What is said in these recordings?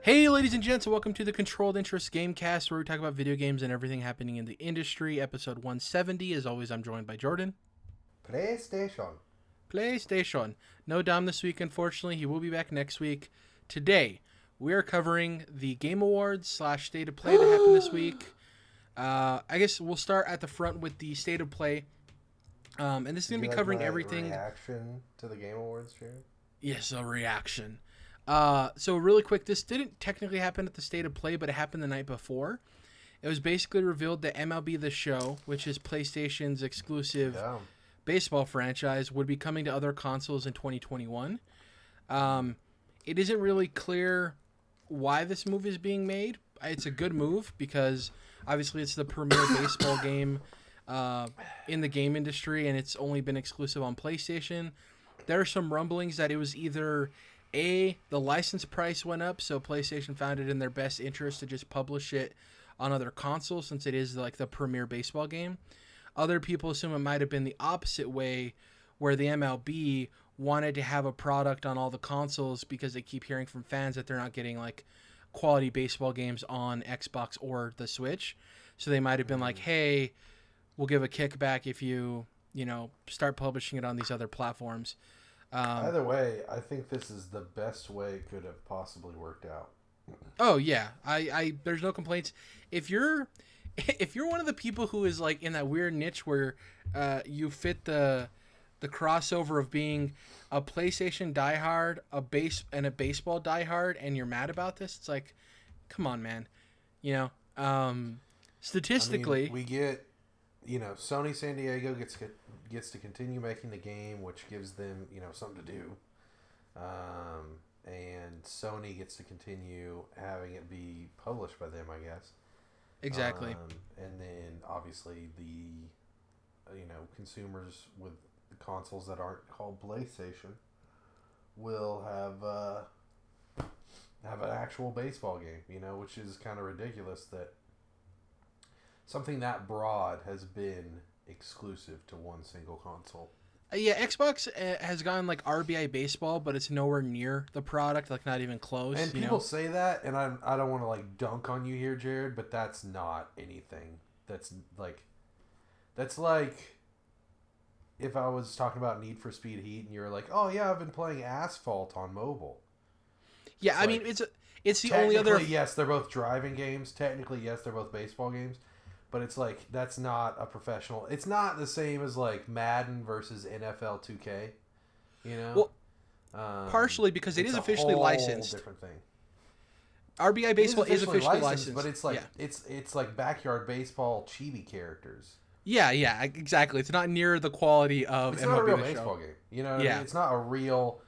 Hey, ladies and gents, welcome to the Controlled Interest Gamecast, where we talk about video games and everything happening in the industry. Episode 170. As always, I'm joined by Jordan. PlayStation. No Dom this week, unfortunately. He will be back next week. Today, we are covering the Game Awards / State of Play that happened this week. I guess we'll start at the front with the State of Play. And this is going to be covering everything. Reaction to the Game Awards, Jerrad? Yes, a reaction. So really quick, this didn't technically happen at the State of Play, but it happened the night before. It was basically revealed that MLB The Show, which is PlayStation's exclusive baseball franchise, would be coming to other consoles in 2021. It isn't really clear why this move is being made. It's a good move because obviously it's the premier baseball game in the game industry, and it's only been exclusive on PlayStation. There are some rumblings that it was either the license price went up, so PlayStation found it in their best interest to just publish it on other consoles since it is like the premier baseball game. Other people assume it might have been the opposite way, where the MLB wanted to have a product on all the consoles because they keep hearing from fans that they're not getting like quality baseball games on Xbox or the Switch. So they might have been like, hey, we'll give a kickback if you start publishing it on these other platforms. Either way, I think this is the best way it could have possibly worked out. Oh yeah, I there's no complaints. If you're one of the people who is like in that weird niche where you fit the crossover of being a PlayStation diehard, a baseball diehard, and you're mad about this, it's like, come on, man. Statistically, I mean, we get, Sony San Diego gets to continue making the game, which gives them, something to do. And Sony gets to continue having it be published by them, I guess. Exactly. And then obviously the, consumers with the consoles that aren't called PlayStation will have an actual baseball game, which is kind of ridiculous that something that broad has been exclusive to one single console. Yeah, Xbox has gotten like RBI baseball, but it's nowhere near the product, like not even close. And people say that, and I don't want to like dunk on you here, Jerrad, but that's not anything. That's like if I was talking about Need for Speed Heat, and you were like, "Oh yeah, I've been playing Asphalt on mobile." Yeah, I mean it's the only other. Yes, they're both driving games. Technically, yes, they're both baseball games. But it's like, that's not a professional. It's not the same as like Madden versus NFL 2K, Well, partially because it is officially licensed. Different thing. RBI baseball is officially licensed, but it's like it's like backyard baseball chibi characters. Yeah, exactly. It's not near the quality of it's MLB not a real The baseball Show. game. You know what I mean? It's not a real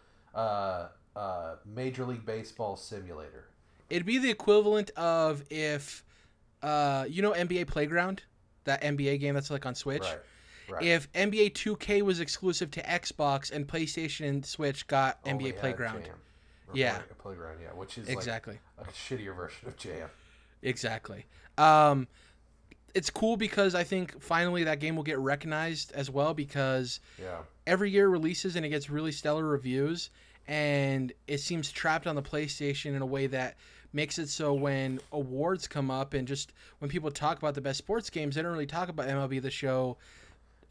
Major League Baseball simulator. It'd be the equivalent of if NBA Playground, that NBA game that's like on Switch. Right. If NBA 2K was exclusive to Xbox and PlayStation and Switch got NBA Playground. Playground, which is exactly like a shittier version of Jam. Exactly. It's cool because I think finally that game will get recognized as well, because every year it releases and it gets really stellar reviews, and it seems trapped on the PlayStation in a way that makes it so when awards come up and just when people talk about the best sports games, they don't really talk about MLB The Show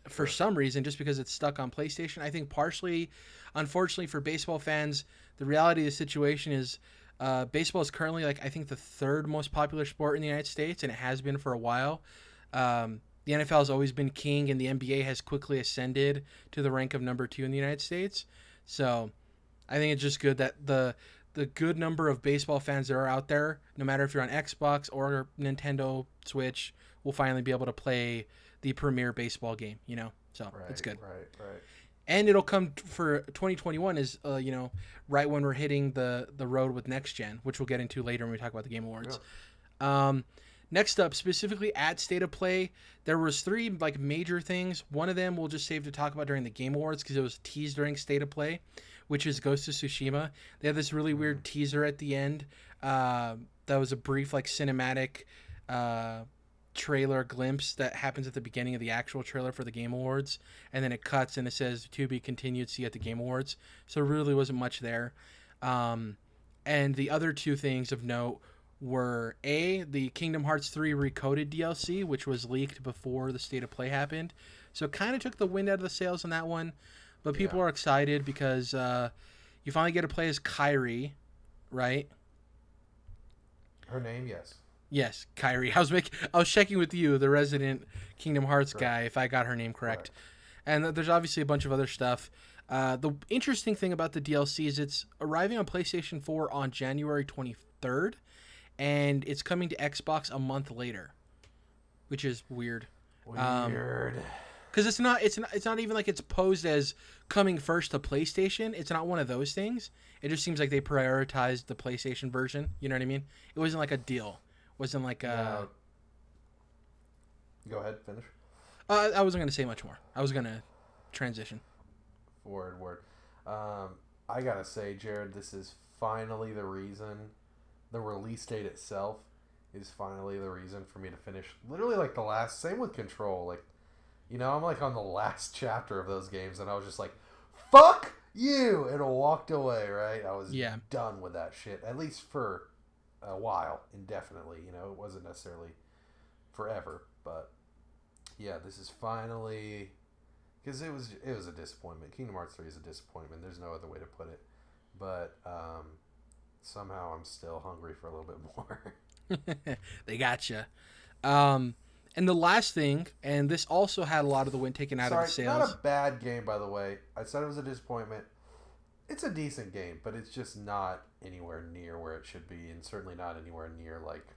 for some reason, just because it's stuck on PlayStation. I think partially, unfortunately for baseball fans, the reality of the situation is baseball is currently I think the third most popular sport in the United States, and it has been for a while. The NFL has always been king, and the NBA has quickly ascended to the rank of number 2 in the United States. So I think it's just good that the good number of baseball fans that are out there, no matter if you're on Xbox or Nintendo Switch, will finally be able to play the premier baseball game, So it's good. Right. And it'll come for 2021 is, right when we're hitting the road with next gen, which we'll get into later when we talk about the Game Awards. Yeah. Next up, specifically at State of Play, there was 3 major things. One of them we'll just save to talk about during the Game Awards because it was teased during State of Play, which is Ghost of Tsushima. They had this really weird teaser at the end. That was a brief cinematic trailer glimpse that happens at the beginning of the actual trailer for the Game Awards, and then it cuts and it says to be continued, see you at the Game Awards. So there really wasn't much there. And the other two things of note were the Kingdom Hearts 3 Recoded DLC, which was leaked before the State of Play happened. So it kind of took the wind out of the sails on that one. But people are excited because you finally get to play as Kairi, right? Her name, yes. Yes, Kairi. I was checking with you, the resident Kingdom Hearts guy, if I got her name correct. And there's obviously a bunch of other stuff. The interesting thing about the DLC is it's arriving on PlayStation 4 on January 23rd, and it's coming to Xbox a month later, which is weird. Weird. Because it's not even like it's posed as coming first to PlayStation. It's not one of those things. It just seems like they prioritized the PlayStation version. You know what I mean? It wasn't like a deal. It wasn't like a... Go ahead, finish. I wasn't going to say much more. I was going to transition. Word. I gotta say, Jerrad, this is finally the reason. The release date itself is finally the reason for me to finish. Literally, like the last... Same with Control. Like, you know, I'm like on the last chapter of those games, and I was just like, fuck you! And I walked away, right? I was done with that shit. At least for a while, indefinitely. You know, it wasn't necessarily forever, but yeah, this is finally... Because it was a disappointment. Kingdom Hearts 3 is a disappointment. There's no other way to put it. But somehow I'm still hungry for a little bit more. They gotcha. And the last thing, and this also had a lot of the wind taken out of the sails. Not a bad game, by the way. I said it was a disappointment. It's a decent game, but it's just not anywhere near where it should be, and certainly not anywhere near like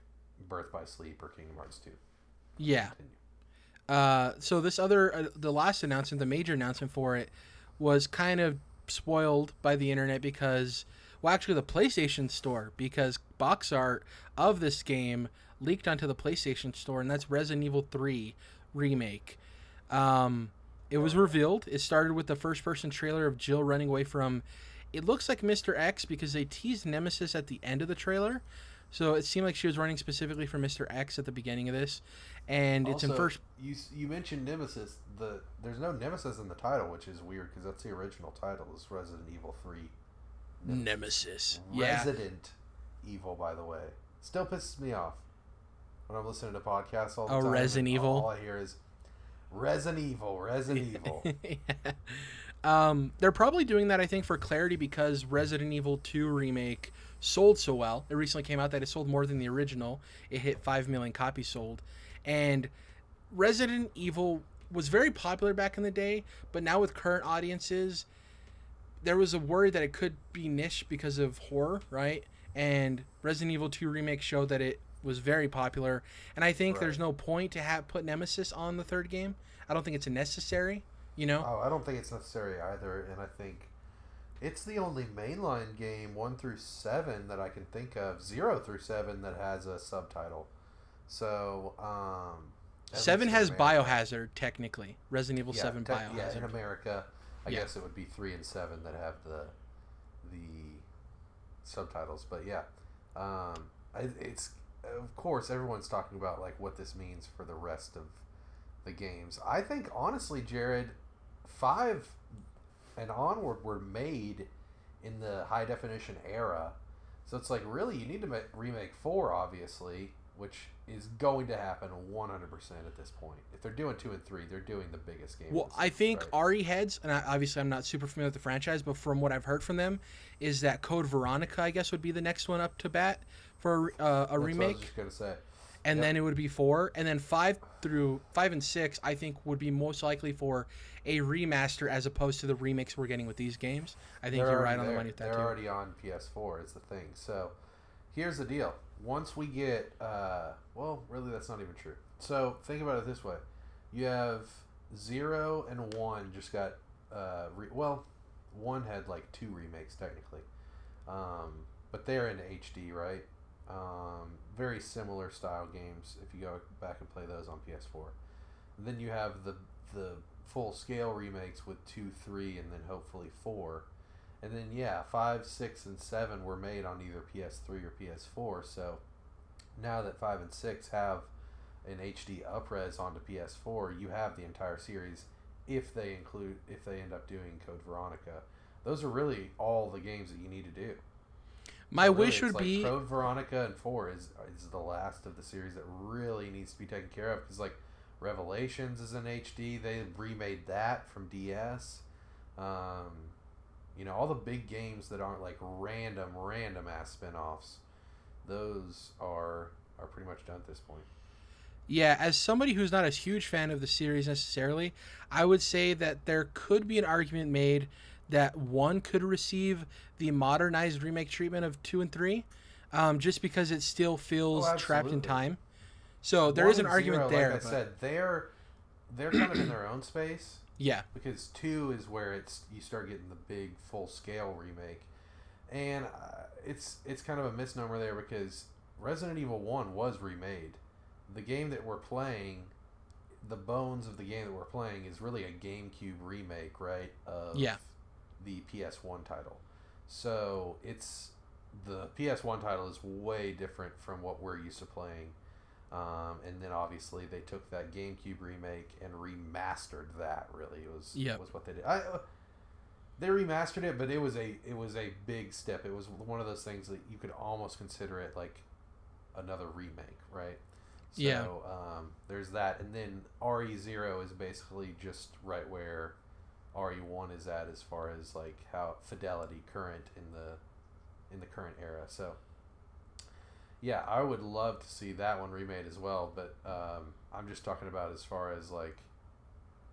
Birth by Sleep or Kingdom Hearts 2. Yeah. So this the last announcement, the major announcement for it, was kind of spoiled by the internet because, well, actually the PlayStation Store, because box art of this game leaked onto the PlayStation Store, and that's Resident Evil 3 Remake. It was revealed. It started with the first-person trailer of Jill running away from, it looks like Mr. X, because they teased Nemesis at the end of the trailer. So it seemed like she was running specifically from Mr. X at the beginning of this. And also, it's in first... You mentioned Nemesis. There's no Nemesis in the title, which is weird, because that's the original title. Is Resident Evil 3. Nemesis. Resident Evil, by the way. Still pisses me off when I'm listening to podcasts all the time. Resident Evil. All I hear is Resident Evil. They're probably doing that, I think, for clarity, because Resident Evil 2 Remake sold so well. It recently came out that it sold more than the original. It hit 5 million copies sold. And Resident Evil was very popular back in the day, but now with current audiences, there was a worry that it could be niche because of horror, right? And Resident Evil 2 Remake showed that it was very popular. And I think there's no point to put Nemesis on the third game. I don't think it's necessary, you know? Oh, I don't think it's necessary either, and I think it's the only mainline game 1 through 7 that I can think of, 0 through 7, that has a subtitle. So, 7 has Biohazard, technically. Resident Evil 7 Biohazard. Yeah, in America, I guess it would be 3 and 7 that have the subtitles. But yeah, it's, of course, everyone's talking about like what this means for the rest of the games. I think, honestly, Jerrad, 5 and onward were made in the high definition era. So it's like, really, you need to remake 4, obviously, which is going to happen 100% at this point. If they're doing 2 and 3, they're doing the biggest game. Well, I think RE Heads, and obviously I'm not super familiar with the franchise, but from what I've heard from them, is that Code Veronica, I guess, would be the next one up to bat for a remake. What I was just going to say. And then it would be 4, and then 5 and 6, I think, would be most likely for a remaster as opposed to the remakes we're getting with these games. I think you're right on the money with that. They're already on PS4 is the thing. So here's the deal. Once we get, well, really, that's not even true. So think about it this way: you have 0 and 1 just got, 1 had like 2 remakes technically, but they're in HD, right? Very similar style games if you go back and play those on PS4. And then you have the full scale remakes with 2, 3, and then hopefully 4. And then 5, 6, and 7 were made on either PS3 or PS4. So now that 5 and 6 have an HD upres onto PS4, you have the entire series. If they end up doing Code Veronica, those are really all the games that you need to do. My But really, wish would it's be Code Veronica and 4 is the last of the series that really needs to be taken care of, because like Revelations is in HD. They remade that from DS. All the big games that aren't like random ass spinoffs, those are pretty much done at this point. Yeah, as somebody who's not a huge fan of the series necessarily, I would say that there could be an argument made that 1 could receive the modernized remake treatment of 2 and 3, just because it still feels trapped in time. So there is an argument there. Like I said, they're kind of in their own space. Yeah. Because 2 is where you start getting the big full scale remake, and it's kind of a misnomer there, because Resident Evil 1 was remade. The game that we're playing, the bones of the game that we're playing, is really a GameCube remake, right? Of the PS1 title. So the PS1 title is way different from what we're used to playing. And then obviously they took that GameCube remake and remastered that. Really, was what they did. They remastered it, but it was a big step. It was one of those things that you could almost consider it like another remake, right? So there's that, and then RE0 is basically just right where RE1 is at as far as like how fidelity current in the current era. So yeah, I would love to see that one remade as well, but I'm just talking about as far as like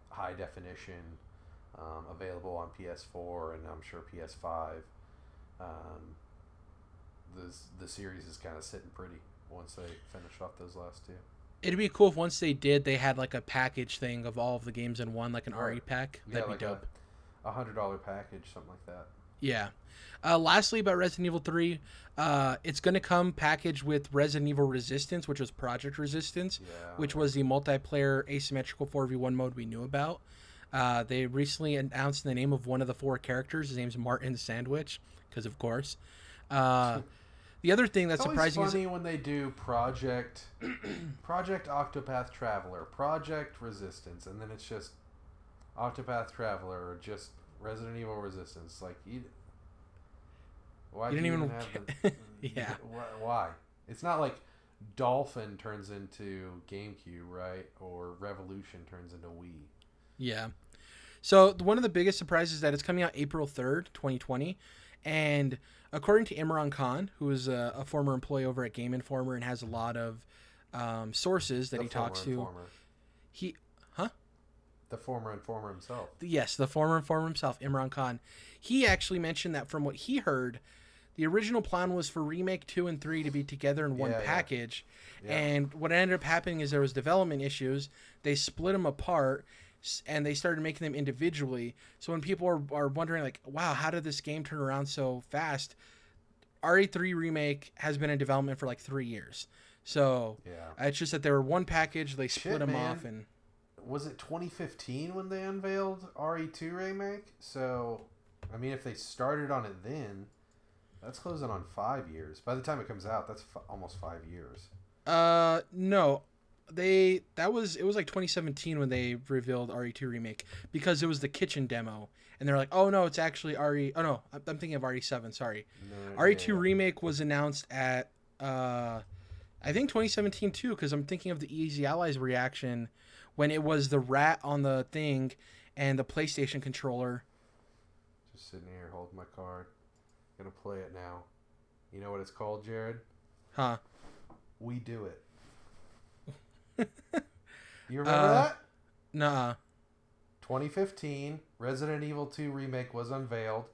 high definition, available on PS4 and I'm sure PS5. The series is kind of sitting pretty once they finish off those last 2. It'd be cool if once they did, they had like a package thing of all of the games in one, like an RE pack. That'd be dope. A $100 package, something like that. Yeah. Lastly, about Resident Evil 3, it's going to come packaged with Resident Evil Resistance, which was Project Resistance, which was the multiplayer asymmetrical 4v1 mode we knew about. They recently announced the name of one of the 4 characters. His name's Martin Sandwich, because of course. The other thing that's surprising is... It's funny when they do Project Octopath Traveler, Project Resistance, and then it's just Octopath Traveler or just Resident Evil Resistance. Like, why do you even have yeah. Why? It's not like Dolphin turns into GameCube, right? Or Revolution turns into Wii. Yeah. So one of the biggest surprises is that it's coming out April 3rd, 2020. And according to Imran Khan, who is a former employee over at Game Informer and has a lot of sources that he talks to. The former informer himself. Yes, the former informer himself, Imran Khan. He actually mentioned that from what he heard, the original plan was for Remake 2 and 3 to be together in one package. Yeah. And what ended up happening is there was development issues. They split them apart, and they started making them individually. So when people are wondering, like, wow, how did this game turn around so fast? RE3 Remake has been in development for like 3 years. So it's just that they were one package. They split them off. And was it 2015 when they unveiled RE2 Remake? So, I mean, if they started on it then, that's closing on 5 years. By the time it comes out, that's almost 5 years. No. It was like 2017 when they revealed RE2 Remake, because it was the kitchen demo. And they're like, oh, no, it's actually RE... Oh, no, I'm thinking of RE7, sorry. No, RE2 Remake was announced at, I think 2017 too, because I'm thinking of the Easy Allies reaction when it was the rat on the thing and the PlayStation controller. Just sitting here holding my card. Gonna play it now. You know what it's called, Jerrad? Huh? We Do It. You remember that? Nuh-uh. 2015, Resident Evil 2 Remake was unveiled,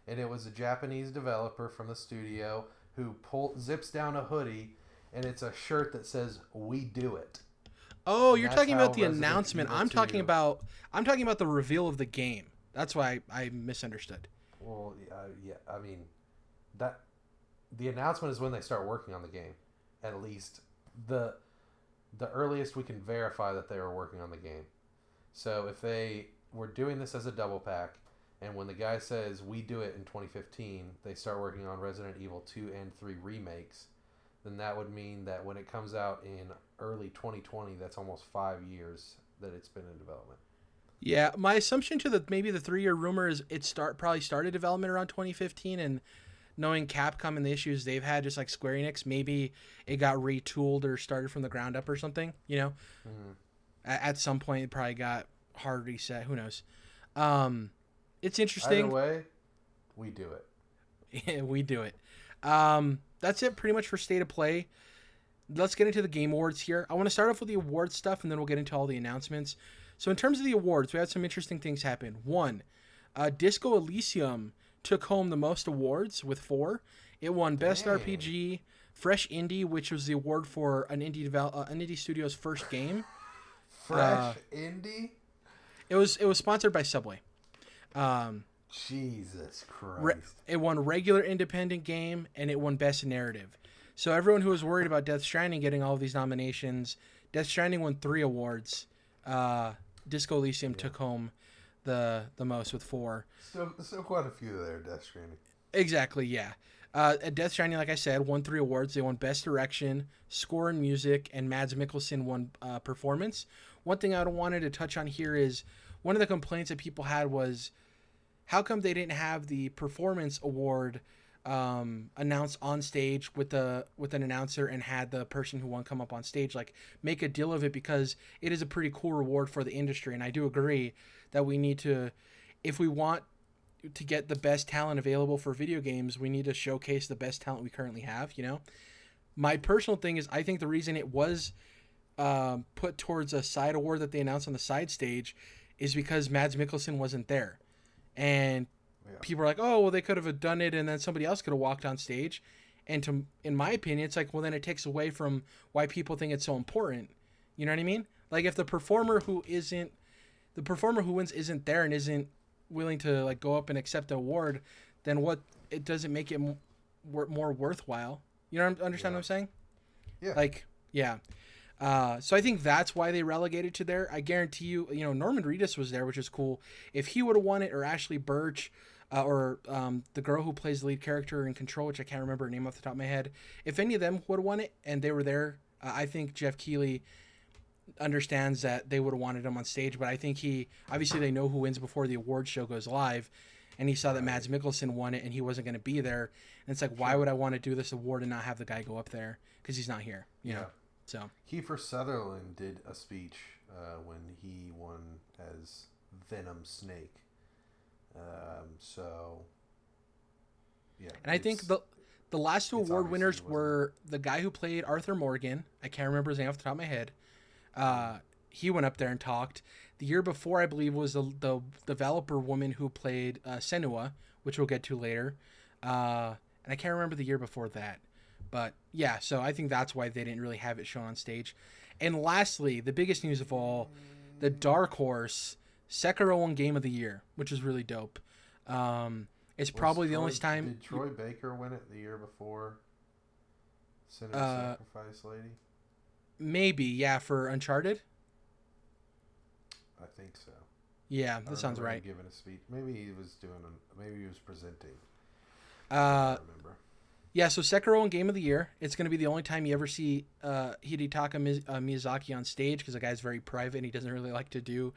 and it was a Japanese developer from the studio who zips down a hoodie, and it's a shirt that says "We Do It." Oh, you're talking about the announcement. I'm talking about the reveal of the game. That's why I misunderstood. Well, yeah, I mean, that the announcement is when they start working on the game. At least the earliest we can verify that they were working on the game. So if they were doing this as a double pack, and when the guy says "We Do It" in 2015, they start working on Resident Evil 2 and 3 remakes, then that would mean that when it comes out in early 2020, that's almost 5 years that it's been in development. Yeah, my assumption to maybe the 3-year rumor is probably started development around 2015, and knowing Capcom and the issues they've had, just like Square Enix, maybe it got retooled or started from the ground up or something. You know, at some point it probably got hard reset. Who knows? It's interesting. Either way, we do it. Yeah, we do it. That's it pretty much for State of Play. Let's get into the Game Awards here. I want to start off with the awards stuff, and then we'll get into all the announcements. So in terms of the awards, we had some interesting things happen. One, Disco Elysium took home the most awards with 4. It won Best RPG, Fresh Indie, which was the award for an indie studio's first game. Fresh Indie? It was sponsored by Subway. Jesus Christ. It won regular independent game, and it won Best Narrative. So everyone who was worried about Death Stranding getting all of these nominations, Death Stranding won 3 awards. Disco Elysium took home the most with 4. Still quite a few there, Death Stranding. Exactly, yeah. Death Stranding, like I said, won 3 awards. They won Best Direction, Score and Music, and Mads Mikkelsen won Performance. One thing I wanted to touch on here is one of the complaints that people had was, how come they didn't have the Performance Award announced on stage with an announcer and had the person who won come up on stage, like make a deal of it, because it is a pretty cool reward for the industry. And I do agree that we need to, if we want to get the best talent available for video games, we need to showcase the best talent we currently have, you know? My personal thing is, I think the reason it was put towards a side award that they announced on the side stage is because Mads Mikkelsen wasn't there. And people are like, oh, well, they could have done it and then somebody else could have walked on stage. And in my opinion, it's like, well, then it takes away from why people think it's so important. You know what I mean? Like, if the performer who wins isn't there and isn't willing to like go up and accept the award, then it doesn't make it more worthwhile. You know, understand what I'm saying? Yeah. Like, yeah. So I think that's why they relegated to there. I guarantee you, Norman Reedus was there, which is cool. If he would have won it, or Ashley Birch, or the girl who plays the lead character in Control, which I can't remember her name off the top of my head, if any of them would have won it and they were there, I think Jeff Keighley understands that they would have wanted him on stage. But I think obviously they know who wins before the award show goes live, and he saw that Mads Mikkelsen won it and he wasn't going to be there. And it's like, why would I want to do this award and not have the guy go up there? Because he's not here, you know? So Kiefer Sutherland did a speech when he won as Venom Snake. And I think the last 2 award winners were the guy who played Arthur Morgan. I can't remember his name off the top of my head. He went up there and talked. The year before, I believe, was the developer woman who played Senua, which we'll get to later. And I can't remember the year before that. But yeah, so I think that's why they didn't really have it shown on stage. And lastly, the biggest news of all, the dark horse Sekiro won Game of the Year, which is really dope. It's probably the only time. Did Troy Baker win it the year before? Senator Sacrifice Lady? Maybe, yeah, for Uncharted. I think so. Yeah, that sounds right. Giving a speech. Maybe he was presenting. I don't remember. Yeah, so Sekiro won Game of the Year. It's going to be the only time you ever see Hidetaka Miyazaki on stage, because the guy's very private and he doesn't really like to do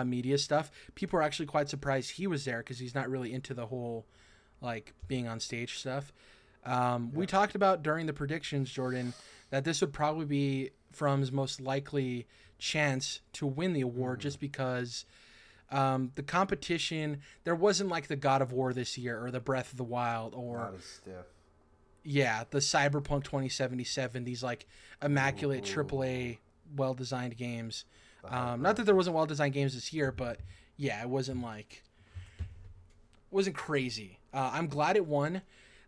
media stuff. People are actually quite surprised he was there because he's not really into the whole like being on stage stuff. We talked about during the predictions, Jordan, that this would probably be From's most likely chance to win the award, just because the competition, there wasn't like the God of War this year or the Breath of the Wild or not as stiff. Yeah, the Cyberpunk 2077, these like immaculate AAA well-designed games. Not that there wasn't well-designed games this year, but yeah, it wasn't crazy. I'm glad it won.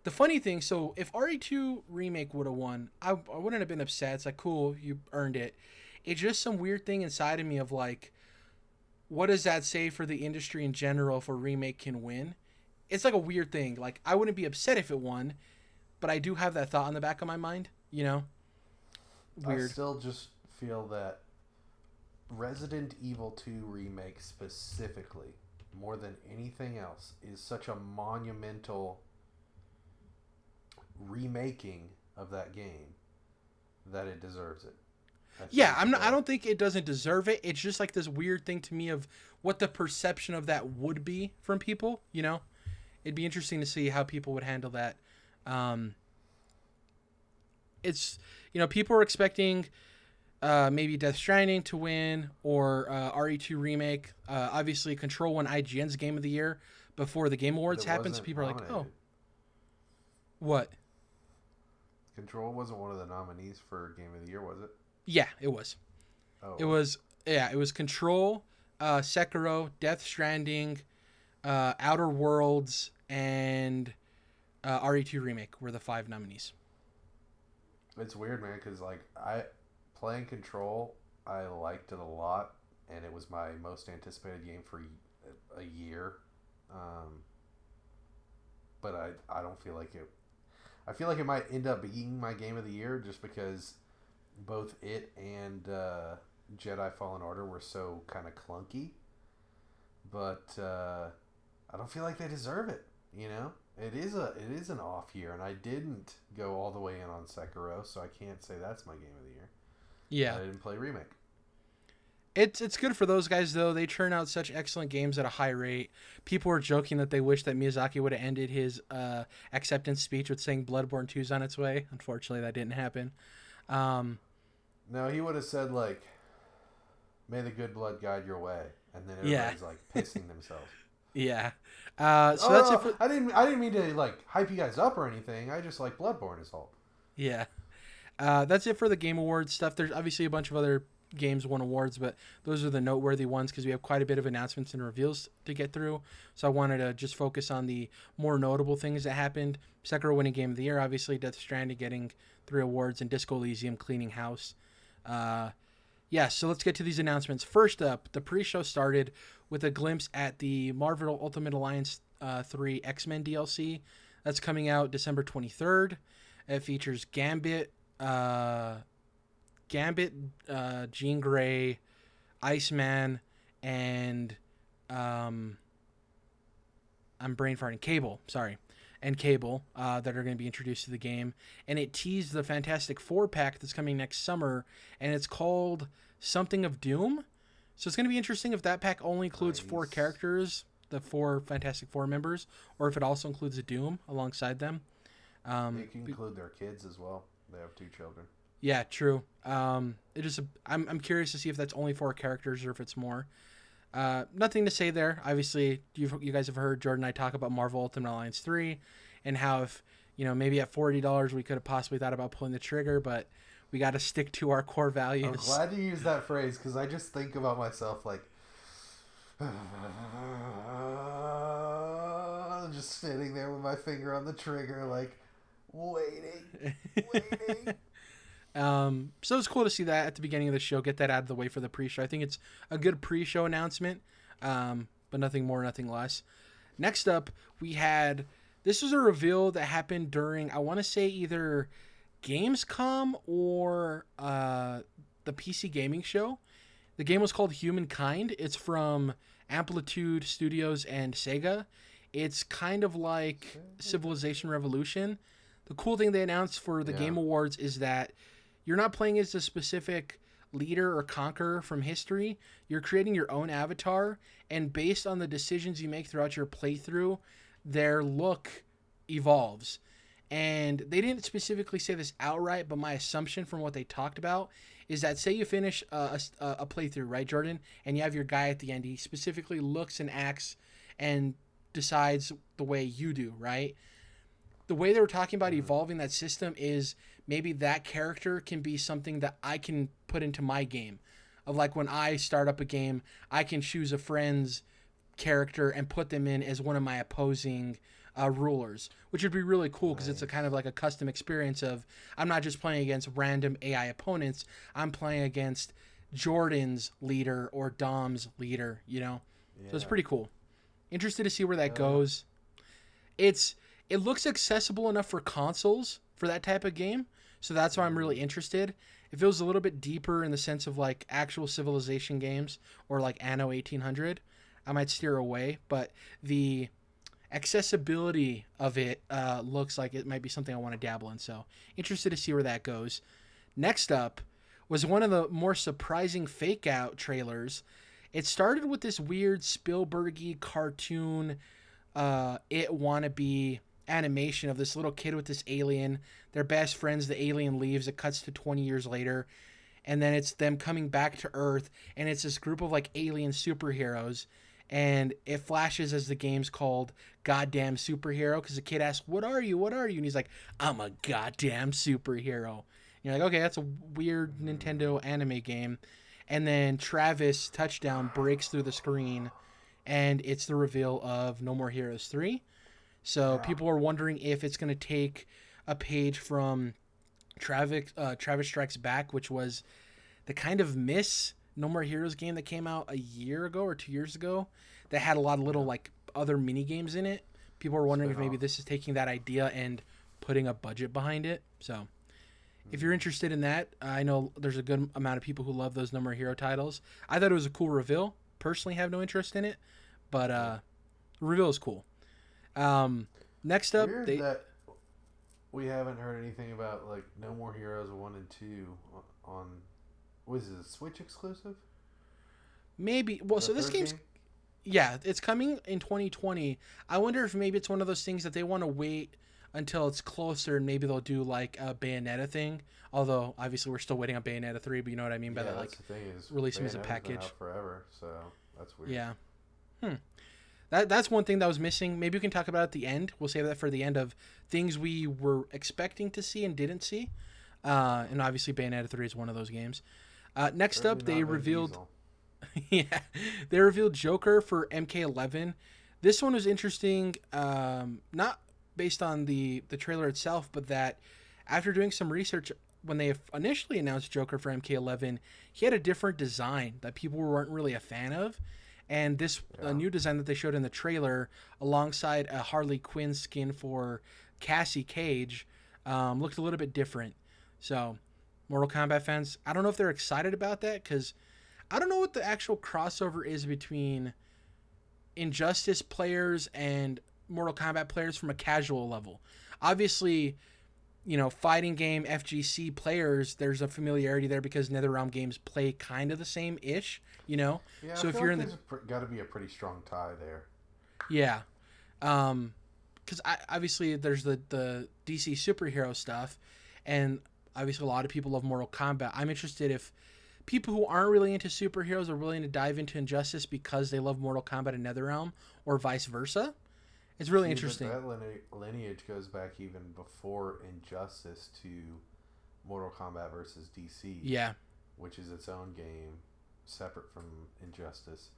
The funny thing, so if RE2 Remake would have won, I wouldn't have been upset. It's like, cool, you earned it. It's just some weird thing inside of me of like, what does that say for the industry in general if a remake can win? It's like a weird thing. Like, I wouldn't be upset if it won, but I do have that thought in the back of my mind, you know? Weird. I still just feel that Resident Evil 2 Remake specifically, more than anything else, is such a monumental remaking of that game that it deserves it. I don't think it doesn't deserve it. It's just like this weird thing to me of what the perception of that would be from people, you know? It'd be interesting to see how people would handle that Um, it's people are expecting maybe Death Stranding to win or RE2 remake. Obviously, Control won IGN's Game of the Year before the Game But Awards it happened, so wasn't people are like, "Oh, nominated. what?" Control wasn't one of the nominees for Game of the Year, was it? Yeah, it was. Oh, It was. Yeah, it was Control, Sekiro, Death Stranding, Outer Worlds, and RE2 remake were the 5 nominees. it's weird, man, because like I playing Control, I liked it a lot, and it was my most anticipated game for a year. Um, but I don't feel like it. I feel like it might end up being my game of the year just because both it and Jedi Fallen Order were so kind of clunky. But I don't feel like they deserve it. You know, it is an off year, and I didn't go all the way in on Sekiro, so I can't say that's my game of the year. Yeah. I didn't play remake. It's good for those guys though. They churn out such excellent games at a high rate. People were joking that they wish that Miyazaki would have ended his acceptance speech with saying Bloodborne 2 is on its way. Unfortunately, that didn't happen. No, he would have said like, "May the good blood guide your way," and then everybody's like pissing themselves. Yeah. So that's it for. I didn't mean to like hype you guys up or anything. I just like Bloodborne is all. Yeah. That's it for the Game Awards stuff. There's obviously a bunch of other games won awards, but those are the noteworthy ones because we have quite a bit of announcements and reveals to get through. So I wanted to just focus on the more notable things that happened. Sekiro winning Game of the Year, obviously. Death Stranding getting 3 awards, and Disco Elysium cleaning house. So let's get to these announcements. First up, the pre-show started with a glimpse at the Marvel Ultimate Alliance 3 X-Men DLC. That's coming out December 23rd. It features Gambit, Jean Grey, Iceman, and I'm brain farting. Cable, sorry, and Cable that are going to be introduced to the game, and it teased the Fantastic Four pack that's coming next summer, and it's called Something of Doom. So it's going to be interesting if that pack only includes 4 characters, the 4 Fantastic Four members, or if it also includes a Doom alongside them. It can include their kids as well. They have 2 children. Yeah, true. I'm curious to see if that's only 4 characters or if it's more. Nothing to say there. Obviously, you guys have heard Jordan and I talk about Marvel Ultimate Alliance 3 and how if, maybe at $40 we could have possibly thought about pulling the trigger, but we got to stick to our core values. I'm glad you used that phrase because I just think about myself like just sitting there with my finger on the trigger like waiting. So it's cool to see that at the beginning of the show, get that out of the way for the pre-show. I think it's a good pre-show announcement, but nothing more, nothing less. Next up, this was a reveal that happened during, I want to say either Gamescom or the PC gaming show. The game was called Humankind. It's from Amplitude Studios and Saga. It's kind of like Civilization Revolution. The cool thing they announced for the Game Awards is that you're not playing as a specific leader or conqueror from history. You're creating your own avatar, and based on the decisions you make throughout your playthrough, their look evolves. And they didn't specifically say this outright, but my assumption from what they talked about is that say you finish a playthrough, right, Jordan, and you have your guy at the end. He specifically looks and acts and decides the way you do, right? The way they were talking about evolving that system is maybe that character can be something that I can put into my game. Of like when I start up a game, I can choose a friend's character and put them in as one of my opposing rulers, which would be really cool because it's a kind of like a custom experience of I'm not just playing against random AI opponents. I'm playing against Jordan's leader or Dom's leader, So it's pretty cool. Interested to see where that goes. It looks accessible enough for consoles for that type of game, so that's why I'm really interested. If it was a little bit deeper in the sense of like actual Civilization games or like Anno 1800, I might steer away, but the accessibility of it looks like it might be something I want to dabble in, so interested to see where that goes. Next up was one of the more surprising fake out trailers. It started with this weird Spielbergy cartoon it wannabe animation of this little kid with this alien. They're best friends. The alien leaves. It cuts to 20 years later. And then it's them coming back to Earth. And it's this group of like alien superheroes. And it flashes as the game's called Goddamn Superhero. Because the kid asks, what are you? What are you? And he's like, I'm a goddamn superhero. And you're like, okay, that's a weird Nintendo anime game. And then Travis Touchdown breaks through the screen. And it's the reveal of No More Heroes 3. So people are wondering if it's going to take a page from Travis Strikes Back, which was the kind of No More Heroes game that came out a year ago or 2 years ago that had a lot of little like other mini games in it. People are wondering if maybe this is taking that idea and putting a budget behind it. So if you're interested in that, I know there's a good amount of people who love those No More Hero titles. I thought it was a cool reveal. Personally have no interest in it, but the reveal is cool. Next up, Weird that we haven't heard anything about like No More Heroes 1 and 2 on was it a Switch exclusive? Maybe. Well, so this game's it's coming in 2020. I wonder if maybe it's one of those things that they want to wait until it's closer and maybe they'll do like a Bayonetta thing. Although obviously we're still waiting on Bayonetta 3, but you know what I mean by that, like the thing is, release them as a package. Been out forever, so that's weird. Yeah. That's one thing that was missing. Maybe we can talk about it at the end. We'll save that for the end of things we were expecting to see and didn't see. And obviously Bayonetta 3 is one of those games. Next up, they revealed they revealed Joker for MK11. This one was interesting, not based on the trailer itself, but that after doing some research, when they initially announced Joker for MK11, he had a different design that people weren't really a fan of. And this new design that they showed in the trailer, alongside a Harley Quinn skin for Cassie Cage, looked a little bit different. So, Mortal Kombat fans, I don't know if they're excited about that, because I don't know what the actual crossover is between Injustice players and Mortal Kombat players from a casual level. Obviously, you know, fighting game FGC players, there's a familiarity there because NetherRealm games play kind of the same-ish, you know? Yeah, so I if feel you're like in the... got to be a pretty strong tie there. Yeah. Because obviously there's the DC superhero stuff, and obviously a lot of people love Mortal Kombat. I'm interested if people who aren't really into superheroes are willing to dive into Injustice because they love Mortal Kombat and NetherRealm, or vice versa. It's really interesting. That lineage goes back even before Injustice to Mortal Kombat versus DC. Yeah. Which is its own game, separate from Injustice.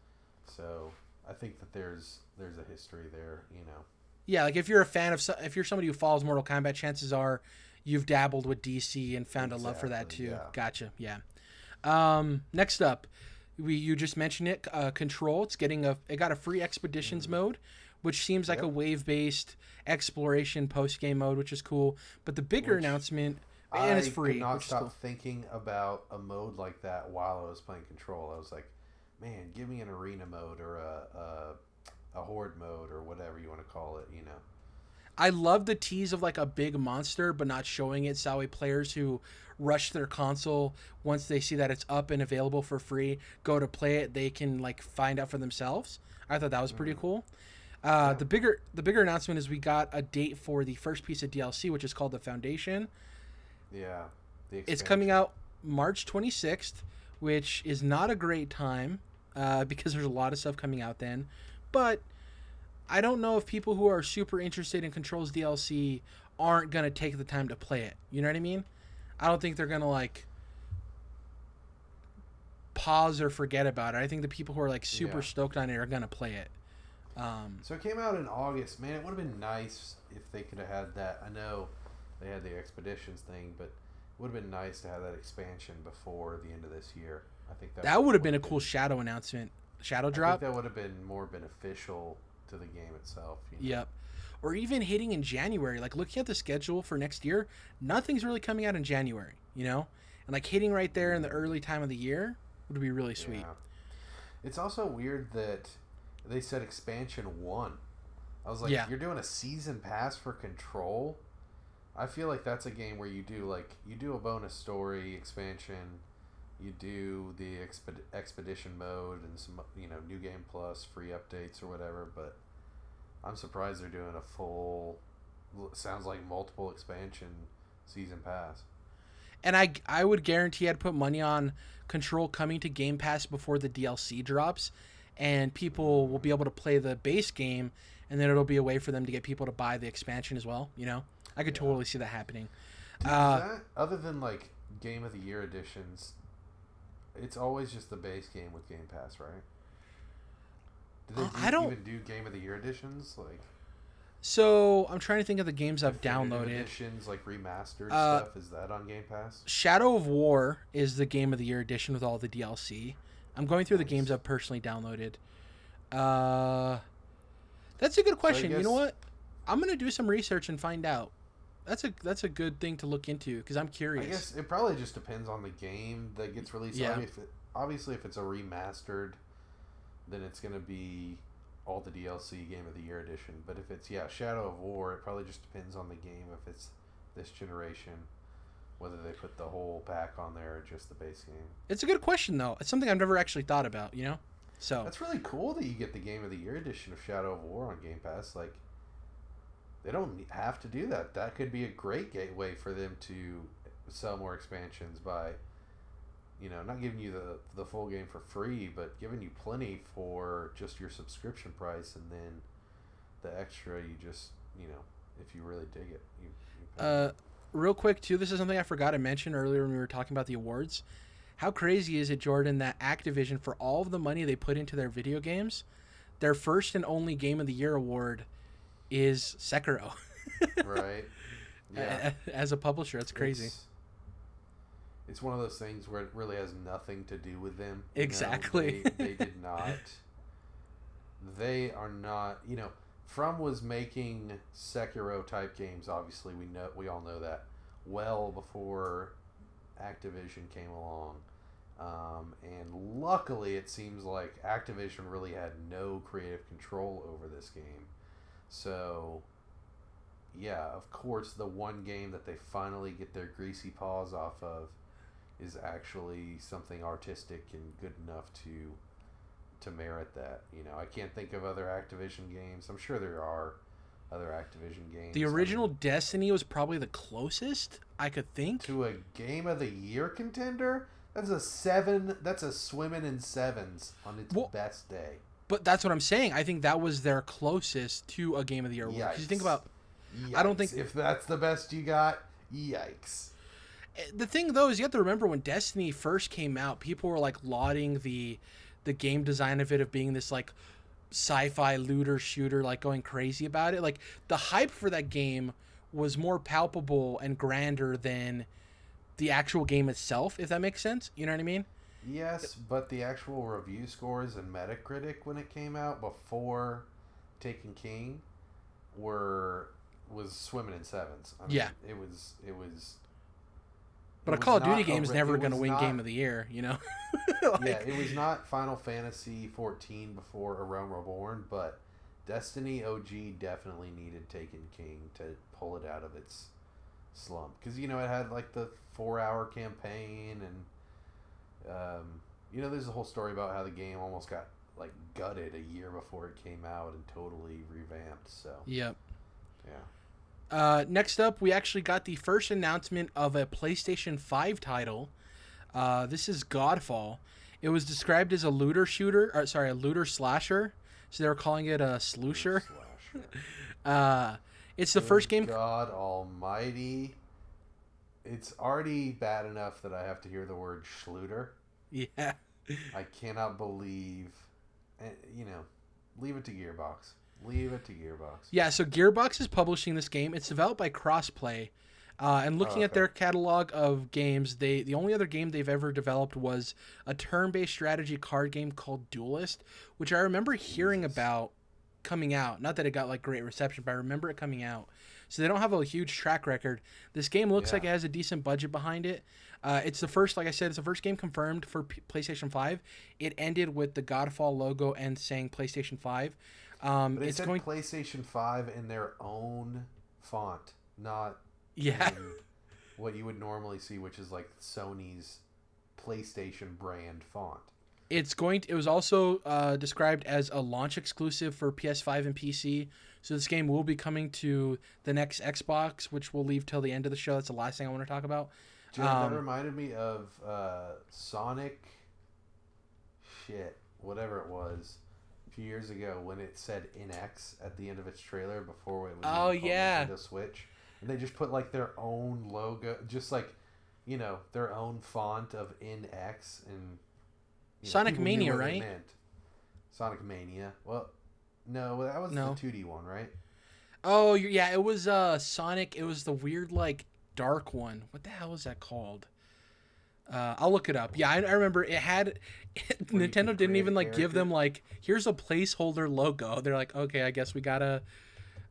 So I think that there's a history there, you know. Yeah, like if you're a fan of, if you're somebody who follows Mortal Kombat, chances are you've dabbled with DC and found a love for that too. Yeah. Gotcha. Yeah. Next up, you just mentioned it. Control. It got a free Expeditions mode, which seems like a wave-based exploration post-game mode, which is cool. But the bigger announcement, and it's free. I could not stop thinking about a mode like that while I was playing Control. I was like, man, give me an arena mode or a horde mode or whatever you want to call it, you know. I love the tease of like a big monster, but not showing it. So that way players who rush their console, once they see that it's up and available for free, go to play it, they can like find out for themselves. I thought that was pretty cool. The bigger announcement is we got a date for the first piece of DLC, which is called the Foundation. Yeah. It's coming out March 26th, which is not a great time because there's a lot of stuff coming out then. But I don't know if people who are super interested in Control's DLC aren't going to take the time to play it. You know what I mean? I don't think they're going to like pause or forget about it. I think the people who are like super stoked on it are going to play it. So it came out in August. Man, it would have been nice if they could have had that. I know they had the Expeditions thing, but it would have been nice to have that expansion before the end of this year. I think that would have been a cool Shadow announcement. Shadow drop? I think that would have been more beneficial to the game itself. You know? Yep. Or even hitting in January. Like, looking at the schedule for next year, nothing's really coming out in January, you know? And, like, hitting right there in the early time of the year would be really sweet. Yeah. It's also weird that they said Expansion 1. I was like, you're doing a season pass for Control? I feel like that's a game where you do a bonus story expansion, you do the expedition mode and some, you know, new game plus free updates or whatever, but I'm surprised they're doing a full sounds like multiple expansion season pass. And I would guarantee I'd put money on Control coming to Game Pass before the DLC drops, and people will be able to play the base game, and then it'll be a way for them to get people to buy the expansion as well. You know, I could totally see that happening. Dude, that, other than like Game of the Year editions, it's always just the base game with Game Pass, right? Do they even do Game of the Year editions? Like, so I'm trying to think of the games I've downloaded. Editions, like remastered stuff, is that on Game Pass? Shadow of War is the Game of the Year edition with all the DLC. I'm going through the games I've personally downloaded. That's a good question. So you know what? I'm gonna do some research and find out. That's a good thing to look into because I'm curious. I guess it probably just depends on the game that gets released. Yeah. Obviously, if it's a remastered, then it's gonna be all the DLC Game of the Year edition. But if it's Shadow of War, it probably just depends on the game. If it's this generation, whether they put the whole pack on there or just the base game. It's a good question though. It's something I've never actually thought about. You know, so that's really cool that you get the Game of the Year edition of Shadow of War on Game Pass. Like, they don't have to do that. That could be a great gateway for them to sell more expansions by, not giving you the full game for free, but giving you plenty for just your subscription price, and then the extra you just, if you really dig it. You real quick too, this is something I forgot to mention earlier when we were talking about the awards. How crazy is it, Jordan, that Activision, for all of the money they put into their video games, their first and only Game of the Year award is Sekiro. Right. Yeah. As a publisher, that's crazy. It's one of those things where it really has nothing to do with them. Exactly. They did not. They are not. From was making Sekiro type games. Obviously, we all know that well before Activision came along. And luckily, it seems like Activision really had no creative control over this game. So, yeah, of course, the one game that they finally get their greasy paws off of is actually something artistic and good enough to merit that. I can't think of other Activision games. I'm sure there are other Activision games. The original Destiny was probably the closest I could think to a Game of the Year contender. That's a 7. That's a swimming in sevens on its best day. But that's what I'm saying. I think that was their closest to a Game of the Year award. Because you think about, Yikes. I don't think if that's the best you got, yikes. The thing though is you have to remember when Destiny first came out, people were like lauding the game design of it, of being this like sci-fi looter shooter, like going crazy about it. Like the hype for that game was more palpable and grander than the actual game itself, if that makes sense. You know what I mean? Yes, but the actual review scores and Metacritic when it came out before Taken King was swimming in sevens. I mean, yeah, it was. But a Call of Duty game is never going to win Game of the Year, like, yeah, it was not Final Fantasy 14 before A Realm Reborn, but Destiny OG definitely needed Taken King to pull it out of its slump, because it had like the 4-hour campaign, and there's a whole story about how the game almost got like gutted a year before it came out and totally revamped. So yep. Yeah. Next up, we actually got the first announcement of a PlayStation 5 title. This is Godfall. It was described as a looter slasher. So they were calling it a sloosher. It's the first game. God Almighty! It's already bad enough that I have to hear the word schluter. Yeah. I cannot believe. Leave it to Gearbox. Leave it to Gearbox. Yeah, so Gearbox is publishing this game. It's developed by Crossplay. And looking at their catalog of games, the only other game they've ever developed was a turn-based strategy card game called Duelist, which I remember hearing about coming out. Not that it got like great reception, but I remember it coming out. So they don't have a huge track record. This game looks like it has a decent budget behind it. It's the first, like I said, it's the first game confirmed for PlayStation 5. It ended with the Godfall logo and saying PlayStation 5. But it said PlayStation 5 in their own font, not in what you would normally see, which is like Sony's PlayStation brand font. It was also described as a launch exclusive for PS5 and PC So this game will be coming to the next Xbox, which we'll leave till the end of the show. That's the last thing I want to talk about. That reminded me of Sonic. Whatever it was, a few years ago when it said NX at the end of its trailer before it was Nintendo Switch, and they just put like their own logo, just like their own font of NX, and Sonic Mania, right? Sonic Mania. Well, no, that was the 2D one, right? Oh yeah, it was Sonic. It was the weird like dark one. What the hell is that called? I'll look it up. Yeah, I remember it had. Nintendo didn't even like give them like, here's a placeholder logo. They're like, okay, I guess we gotta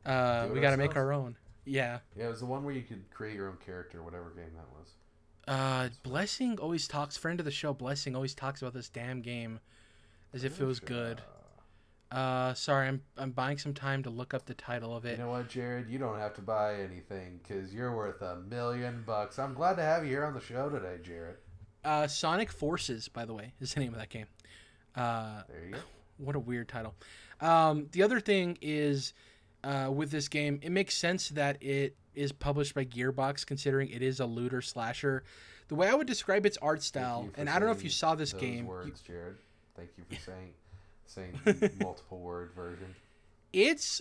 make our own. Yeah. Yeah, it was the one where you could create your own character, whatever game that was. Blessing always talks. Friend of the show, Blessing always talks about this damn game, as if it was good. Sorry, I'm buying some time to look up the title of it. You know what, Jerrad? You don't have to buy anything because you're worth $1 million. I'm glad to have you here on the show today, Jerrad. Sonic Forces, by the way, is the name of that game. There you go. What a weird title. The other thing is, with this game, it makes sense that it is published by Gearbox, considering it is a looter slasher. The way I would describe its art style, and I don't know if you saw this game. Words, Jerrad. Thank you for saying the multiple word version.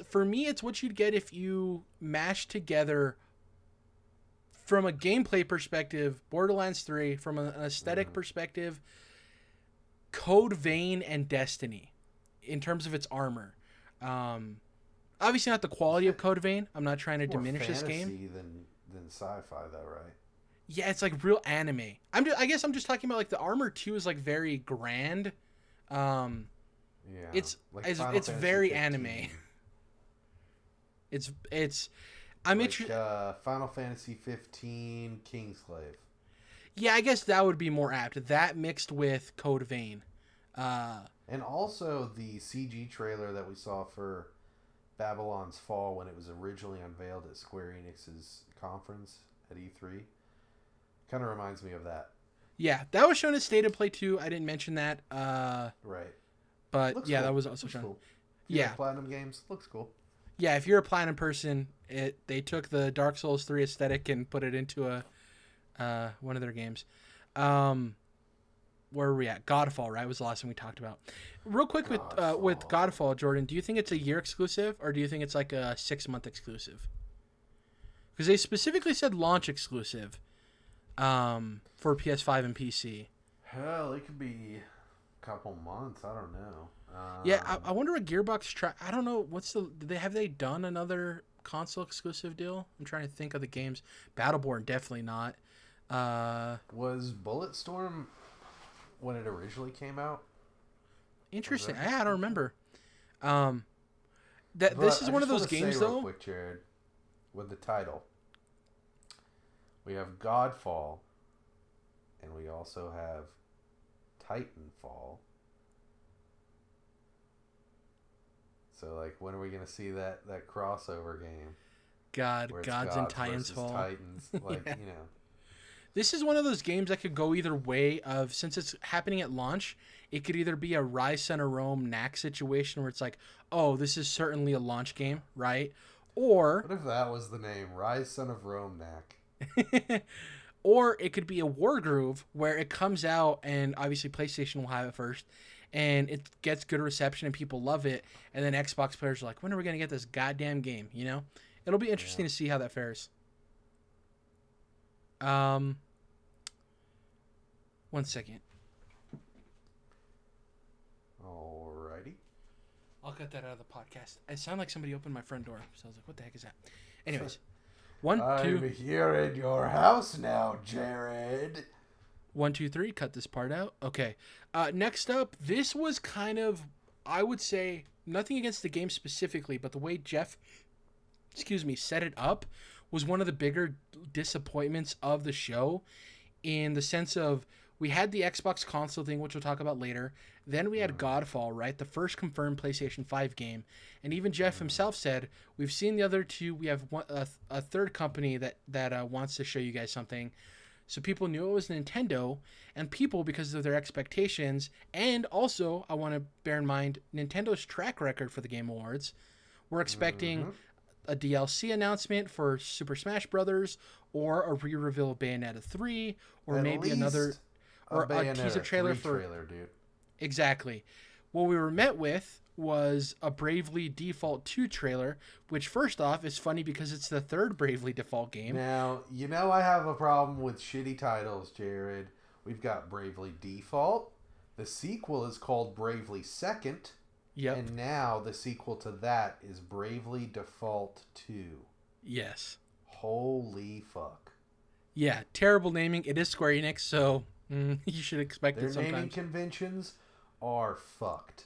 For me, it's what you'd get if you mash together, from a gameplay perspective, Borderlands 3, from an aesthetic perspective, Code Vein and Destiny, in terms of its armor. Obviously not the quality of Code Vein. I'm not trying to diminish this game. Than sci-fi, though, right? Yeah, it's like real anime. I guess I'm just talking about like the armor too is like very grand. Yeah. It's very 15. Anime. It's. I'm interested. Final Fantasy 15 Kingslave. Yeah, I guess that would be more apt. That mixed with Code Vein. And also the CG trailer that we saw for Babylon's Fall when it was originally unveiled at Square Enix's conference at E3. Kind of reminds me of that. Yeah, that was shown at State of Play 2. I didn't mention that. Right. But looks yeah, cool. that was also shown. Cool. Yeah. Platinum games. Looks cool. Yeah, if you're a Platinum person, they took the Dark Souls 3 aesthetic and put it into one of their games. Where are we at? Godfall, right? Was the last one we talked about. Real quick with Godfall, Jordan, do you think it's a year exclusive or do you think it's like a 6-month exclusive? Because they specifically said launch exclusive for PS5 and PC. Hell, it could be a couple months. I don't know. Yeah, I wonder what Gearbox I don't know. Have they done another console exclusive deal? I'm trying to think of the games. Battleborn, definitely not. Was Bulletstorm when it originally came out? Interesting. I don't remember. This is one of those games, though. Real quick, Jerrad, with the title, we have Godfall, and we also have Titanfall. So, like, when are we going to see that crossover game? Gods and Titanfall. Titans, like, Yeah. you know. This is one of those games that could go either way. Since it's happening at launch, it could either be a Rise Son of Rome knack situation where it's like, oh, this is certainly a launch game, right? Or what if that was the name? Rise Son of Rome knack. Or it could be a Wargroove where it comes out and obviously PlayStation will have it first and it gets good reception and people love it. And then Xbox players are like, when are we going to get this goddamn game? You know, it'll be interesting to see how that fares. 1 second. Alrighty. I'll cut that out of the podcast. It sounded like somebody opened my front door. So I was like, what the heck is that? Anyways. 1, 2. I'm here in your house now, Jerrad. 1, 2, 3. Cut this part out. Okay. Next up, this was kind of, I would say, nothing against the game specifically, but the way Jeff, set it up was one of the bigger disappointments of the show, in the sense of we had the Xbox console thing, which we'll talk about later. Then we had Godfall, right? The first confirmed PlayStation 5 game. And even Jeff himself said, we've seen the other two. We have a third company that wants to show you guys something. So people knew it was Nintendo, and people, because of their expectations, and also I want to bear in mind Nintendo's track record for the Game Awards, We're expecting Mm-hmm. a DLC announcement for Super Smash Brothers, or a re-reveal of Bayonetta 3, or At maybe another, least or a Bayonetta teaser trailer 3 for trailer, dude. exactly. What we were met with was a Bravely Default 2 trailer, which first off is funny because it's the third Bravely Default game. Now, you know I have a problem with shitty titles, Jared. We've got Bravely Default. The sequel is called Bravely Second. Yep. And now the sequel to that is Bravely Default 2. Yes. Holy fuck. Yeah, terrible naming. It is Square Enix, so you should expect Their it sometimes. naming conventions are fucked.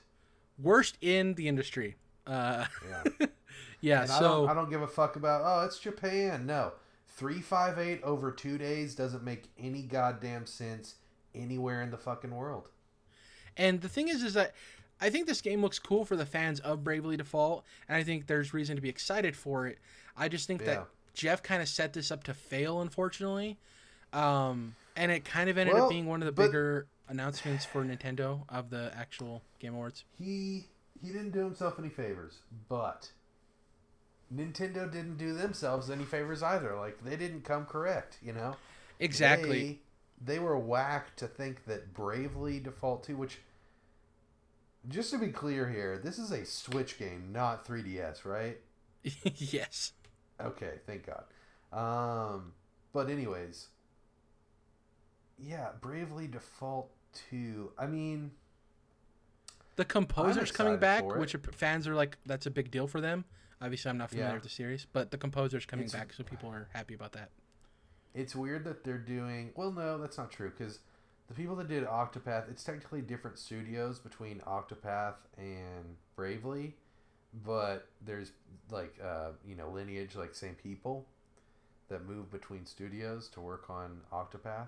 Worst in the industry. Yeah. Yeah, And so I don't give a fuck about, oh, it's Japan. No. 358 over 2 days doesn't make any goddamn sense anywhere in the fucking world. and the thing is that I think this game looks cool for the fans of Bravely Default, and I think there's reason to be excited for it. I just think that Jeff kind of set this up to fail, unfortunately. And it kind of ended up being one of the bigger announcements for Nintendo of the actual Game Awards. He didn't do himself any favors, but Nintendo didn't do themselves any favors either. Like, they didn't come correct, you know? Exactly. They were whacked to think that Bravely Default 2, which, just to be clear here, this is a Switch game, not 3DS, right? Yes. Okay, thank God. But anyways, yeah, Bravely Default 2. I mean, the composer's coming back, for it. which fans are like, that's a big deal for them. Obviously, I'm not familiar with the series, but the composer's coming back, so people are happy about that. It's weird that they're doing... Well, no, that's not true, because the people that did Octopath, it's technically different studios between Octopath and Bravely, but there's, like, lineage, like, same people that move between studios to work on Octopath.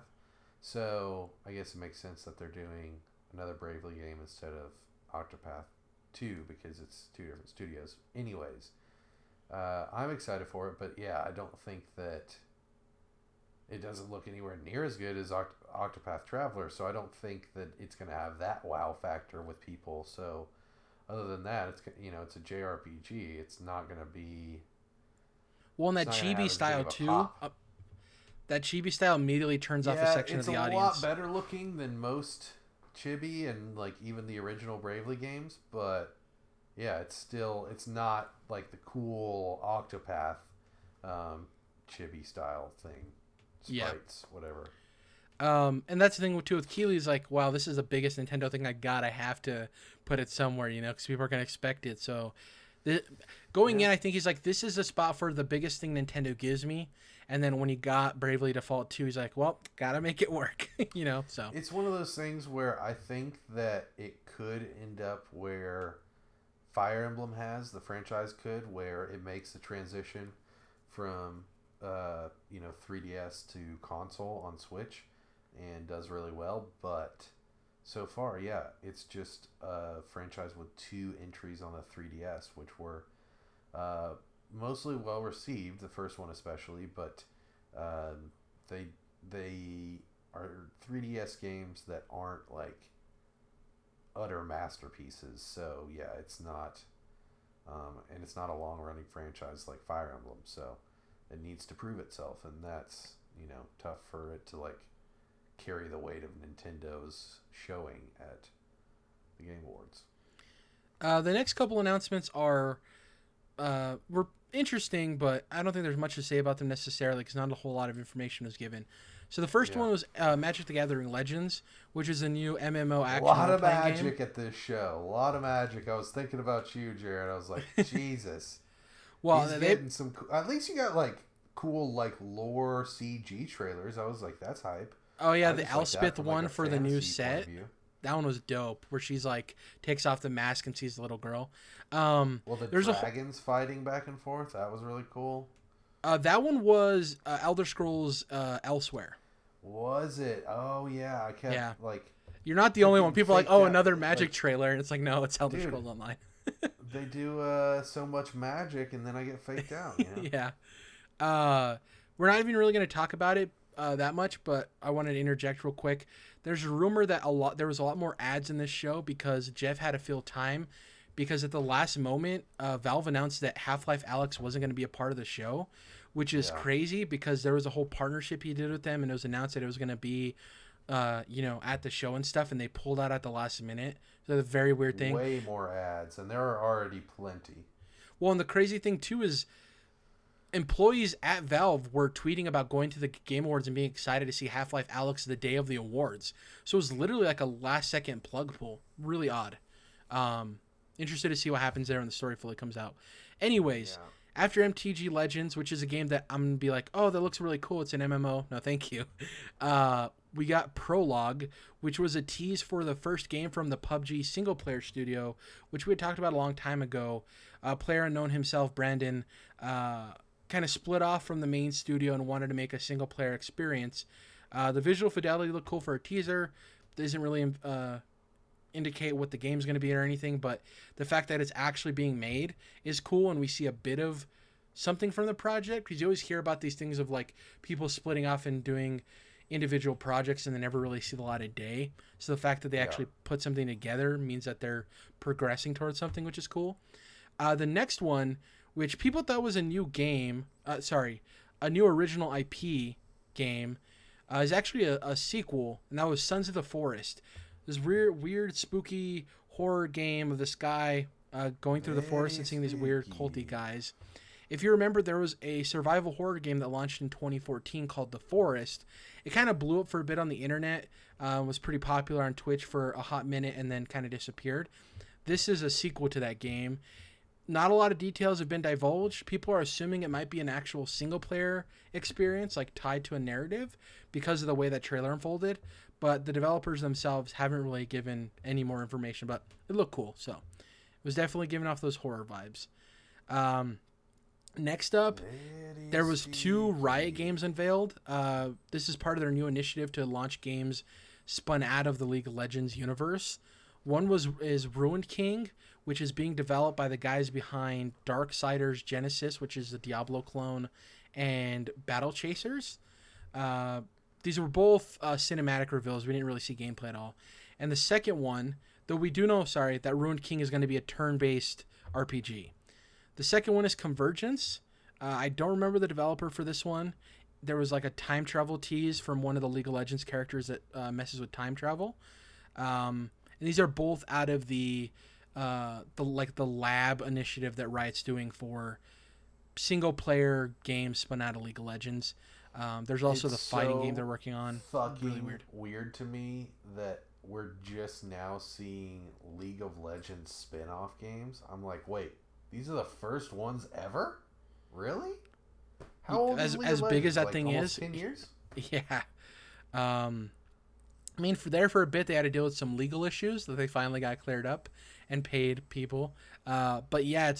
So, I guess it makes sense that they're doing another Bravely game instead of Octopath 2, because it's two different studios. Anyways, I'm excited for it, but yeah, I don't think that it doesn't look anywhere near as good as Octopath Traveler, so I don't think that it's going to have that wow factor with people. So, other than that, it's a JRPG. It's not going to be... Well, in that chibi style, too... that chibi style immediately turns off a section of the audience. It's a lot better looking than most chibi and, like, even the original Bravely games, but yeah, it's not like the cool Octopath chibi style thing. Sprites, whatever. And that's the thing too with Keely's like, wow, this is the biggest Nintendo thing I have to put it somewhere, because people are gonna expect it. So, in, I think he's like, this is a spot for the biggest thing Nintendo gives me. And then when he got Bravely Default 2, he's like, well, gotta make it work, So it's one of those things where I think that it could end up where Fire Emblem has, the franchise could, where it makes the transition from 3DS to console on Switch and does really well. But so far, yeah, it's just a franchise with 2 entries on the 3DS, which were mostly well received, the first one especially, but they are 3DS games that aren't like utter masterpieces. So yeah, it's not and it's not a long running franchise like Fire Emblem, so it needs to prove itself, and that's tough for it to like carry the weight of Nintendo's showing at the Game Awards. The next couple announcements were interesting, but I don't think there's much to say about them necessarily because not a whole lot of information was given. So the first one was Magic the Gathering Legends, which is a new MMO action. A lot of magic game at this show. A lot of magic. I was thinking about you, Jared. I was like, Jesus. Well, he's getting some. At least you got like cool like lore CG trailers. I was like, that's hype. Oh yeah, the Elspeth one for the new set. That one was dope, where she's like takes off the mask and sees the little girl. Well, there's dragons fighting back and forth. That was really cool. That one was Elder Scrolls Elsewhere. Was it? Oh yeah, I kept like. You're not the only one. People are like, oh, another Magic trailer, and it's like, no, it's Elder Scrolls Online. They do so much magic, and then I get faked out. Yeah. We're not even really going to talk about it that much, but I wanted to interject real quick. There's a rumor that there was a lot more ads in this show because Jeff had to fill time because at the last moment, Valve announced that Half-Life Alyx wasn't going to be a part of the show, which is crazy because there was a whole partnership he did with them, and it was announced that it was going to be, at the show and stuff, and they pulled out at the last minute. So that's a very weird thing. Way more ads, and there are already plenty. Well, and the crazy thing too is employees at Valve were tweeting about going to the Game Awards and being excited to see Half-Life Alyx the day of the awards. So it was literally like a last-second plug pull. Really odd. Interested to see what happens there when the story fully comes out. Anyways, after MTG Legends, which is a game that I'm going to be like, oh, that looks really cool. It's an MMO. No, thank you. We got Prologue, which was a tease for the first game from the PUBG single-player studio, which we had talked about a long time ago. Player unknown himself, Brandon, kind of split off from the main studio and wanted to make a single-player experience. The visual fidelity looked cool for a teaser. Doesn't really indicate what the game's going to be or anything, but the fact that it's actually being made is cool, and we see a bit of something from the project, because you always hear about these things of like people splitting off and doing individual projects and they never really see the light of day. So the fact that they actually put something together means that they're progressing towards something, which is cool. The next one, which people thought was a new game, a new original IP game, is actually a sequel, and that was Sons of the Forest. This weird, spooky horror game of this guy going through the forest and seeing these weird culty guys. If you remember, there was a survival horror game that launched in 2014 called The Forest. It kind of blew up for a bit on the internet, was pretty popular on Twitch for a hot minute, and then kind of disappeared. This is a sequel to that game. Not a lot of details have been divulged. People are assuming it might be an actual single-player experience, like tied to a narrative, because of the way that trailer unfolded. But the developers themselves haven't really given any more information, but it looked cool. So it was definitely giving off those horror vibes. Next up, there was 2 Riot games unveiled. This is part of their new initiative to launch games spun out of the League of Legends universe. One is Ruined King, which is being developed by the guys behind Darksiders Genesis, which is the Diablo clone, and Battle Chasers. These were both cinematic reveals. We didn't really see gameplay at all. And the second one, though we do know, that Ruined King is going to be a turn-based RPG. The second one is Convergence. I don't remember the developer for this one. There was like a time travel tease from one of the League of Legends characters that messes with time travel. And these are both out of the lab initiative that Riot's doing for single-player games spun out of League of Legends. There's also the fighting game they're working on. Fucking really weird to me that we're just now seeing League of Legends spin-off games. I'm like, wait, these are the first ones ever? Really? How old is League of Legends? Big as that thing is? 10 years? Yeah. I mean, for a bit, they had to deal with some legal issues that they finally got cleared up and paid people. But yeah,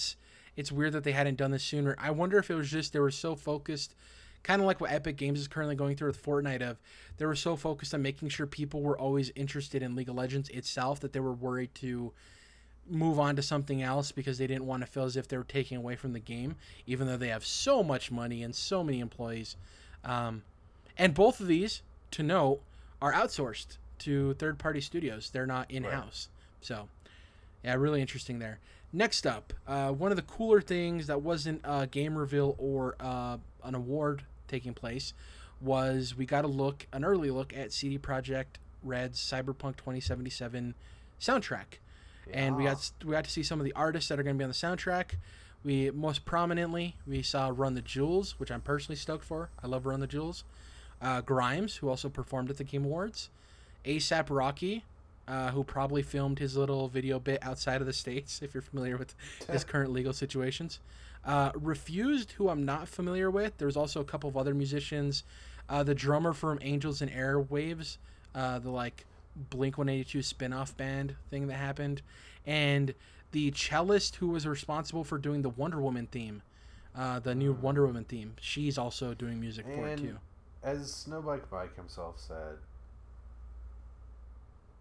it's weird that they hadn't done this sooner. I wonder if it was just they were so focused, kind of like what Epic Games is currently going through with Fortnite, they were so focused on making sure people were always interested in League of Legends itself that they were worried to move on to something else because they didn't want to feel as if they were taking away from the game, even though they have so much money and so many employees. And both of these, to note, are outsourced to third-party studios. They're not in-house. Right. So, yeah, really interesting there. Next up, one of the cooler things that wasn't a game reveal or an award taking place was we got an early look at CD Projekt Red's Cyberpunk 2077 soundtrack. Yeah. And we got to see some of the artists that are going to be on the soundtrack. Most prominently, we saw Run the Jewels, which I'm personally stoked for. I love Run the Jewels. Grimes, who also performed at the Game Awards. A$AP Rocky, who probably filmed his little video bit outside of the States, if you're familiar with his current legal situations. Refused, who I'm not familiar with. There's also a couple of other musicians. The drummer from Angels and Airwaves, the Blink-182 spin-off band thing that happened. And the cellist who was responsible for doing the Wonder Woman theme, the new Wonder Woman theme. She's also doing music for it, too. As Snowbike Mike himself said,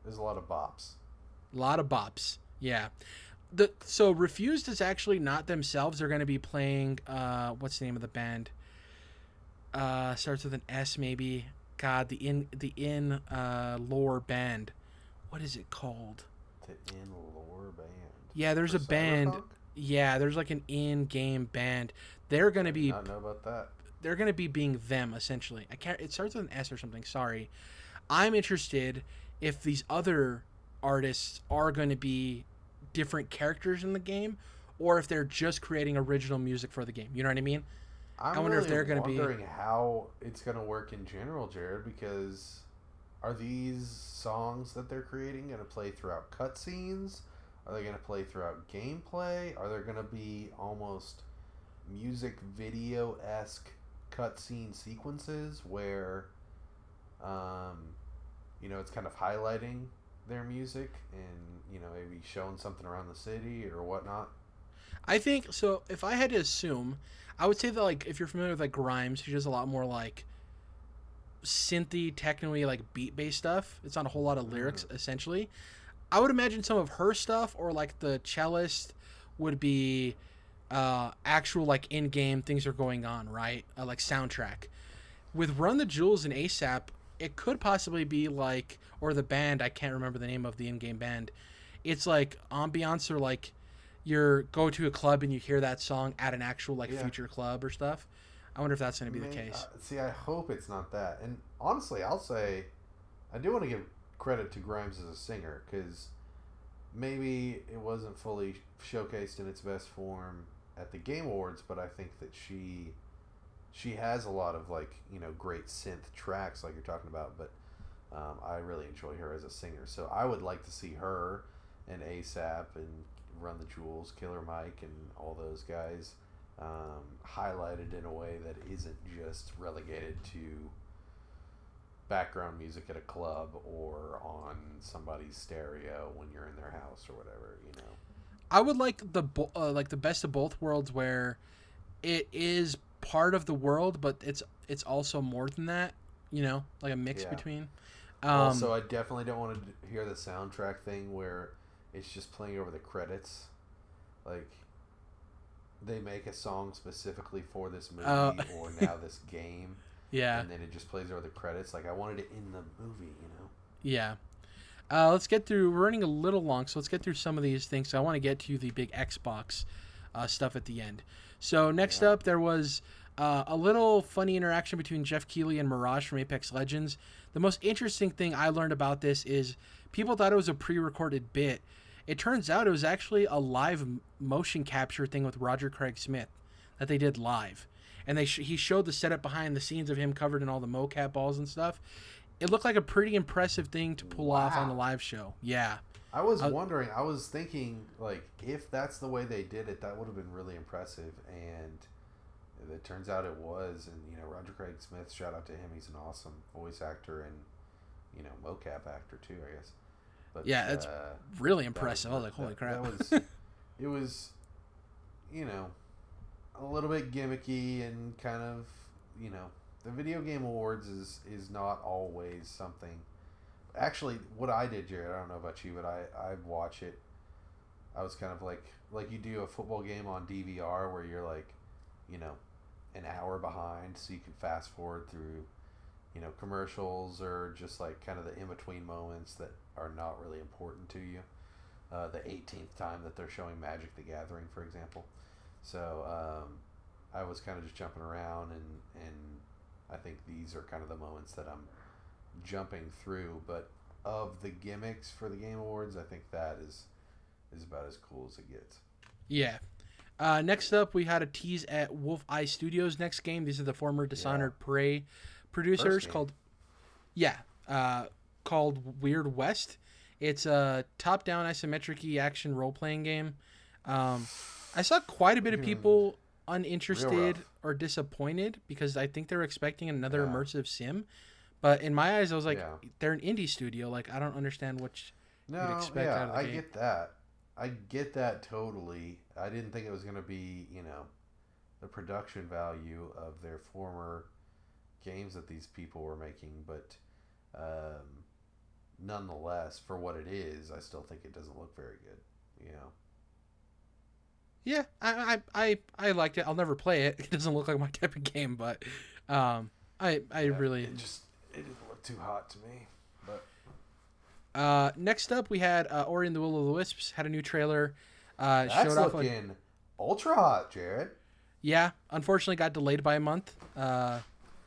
there's a lot of bops. A lot of bops, yeah. So Refused is actually not themselves. They're going to be playing, what's the name of the band? Starts with an S maybe. God, the In Lore band. What is it called? The In Lore band. Yeah, there's for a band. Cyberpunk? Yeah, there's like an in-game band. They're gonna I did be not know about that. they're gonna be being them essentially. I can't. It starts with an S or something. Sorry. I'm interested if these other artists are going to be different characters in the game, or if they're just creating original music for the game. You know what I mean? I I'm wonder if really they're going to be. wondering how it's going to work in general, Jared, because are these songs that they're creating going to play throughout cutscenes? Are they going to play throughout gameplay? Are there going to be almost music video-esque cutscene sequences where, it's kind of highlighting their music and, maybe showing something around the city or whatnot? I think so. If I had to assume, I would say that like if you're familiar with like Grimes, who does a lot more like synthy, techno-y, like beat-based stuff. It's not a whole lot of lyrics essentially. I would imagine some of her stuff or like the cellist would be actual like in-game things are going on, right? Like soundtrack. With Run the Jewels and ASAP, it could possibly be like, or the band, I can't remember the name of the in-game band. It's like ambiance or like you go to a club and you hear that song at an actual like future club or stuff. I wonder if that's going to be the case. See, I hope it's not that. And honestly, I'll say I do want to give credit to Grimes as a singer because maybe it wasn't fully showcased in its best form at the Game Awards, but I think that she has a lot of like great synth tracks like you're talking about. But I really enjoy her as a singer, so I would like to see her and ASAP and Run the Jewels, Killer Mike, and all those guys highlighted in a way that isn't just relegated to background music at a club or on somebody's stereo when you're in their house or whatever. I would like the best of both worlds, where it is part of the world, but it's also more than that. Like a mix between. Also, I definitely don't want to hear the soundtrack thing where it's just playing over the credits. Like, they make a song specifically for this movie or now this game. Yeah. And then it just plays over the credits. Like, I wanted it in the movie, Yeah. Let's get through. We're running a little long, so let's get through some of these things. So I want to get to the big Xbox stuff at the end. So next up, there was a little funny interaction between Jeff Keighley and Mirage from Apex Legends. The most interesting thing I learned about this is people thought it was a pre-recorded bit. It turns out it was actually a live motion capture thing with Roger Craig Smith that they did live. And he showed the setup behind the scenes of him covered in all the mocap balls and stuff. It looked like a pretty impressive thing to pull off on the live show. Yeah. I was wondering, I was thinking, like, if that's the way they did it, that would have been really impressive. And it turns out it was. And, Roger Craig Smith, shout out to him. He's an awesome voice actor and, mocap actor, too, I guess. But, yeah, it's really impressive. I was like, holy crap. It was, a little bit gimmicky and kind of, the Video Game Awards is not always something. Actually, what I did, Jared, I don't know about you, but I watch it. I was kind of like you do a football game on DVR where you're like, an hour behind, so you can fast forward through, commercials or just like kind of the in-between moments that are not really important to you. The 18th time that they're showing Magic the Gathering, for example. So I was kind of just jumping around, and I think these are kind of the moments that I'm jumping through. But of the gimmicks for the Game Awards, I think that is about as cool as it gets. Yeah. Next up, we had a tease at Wolf Eye Studios' next game. These are the former Dishonored Prey producers called Weird West. It's a top-down isometric action role-playing game. I saw quite a bit of people uninterested or disappointed because I think they're expecting another immersive sim. But in my eyes, I was like, they're an indie studio. Like, I don't understand what you'd expect out of the game. I get that. I get that totally. I didn't think it was going to be, the production value of their former games that these people were making. But nonetheless, for what it is, I still think it doesn't look very good, Yeah, I liked it. I'll never play it. It doesn't look like my type of game, but really... It didn't look too hot to me. But next up, we had Ori and the Will of the Wisps had a new trailer. That's Showed off looking ultra hot, Jerrad. yeah, unfortunately got delayed by a month.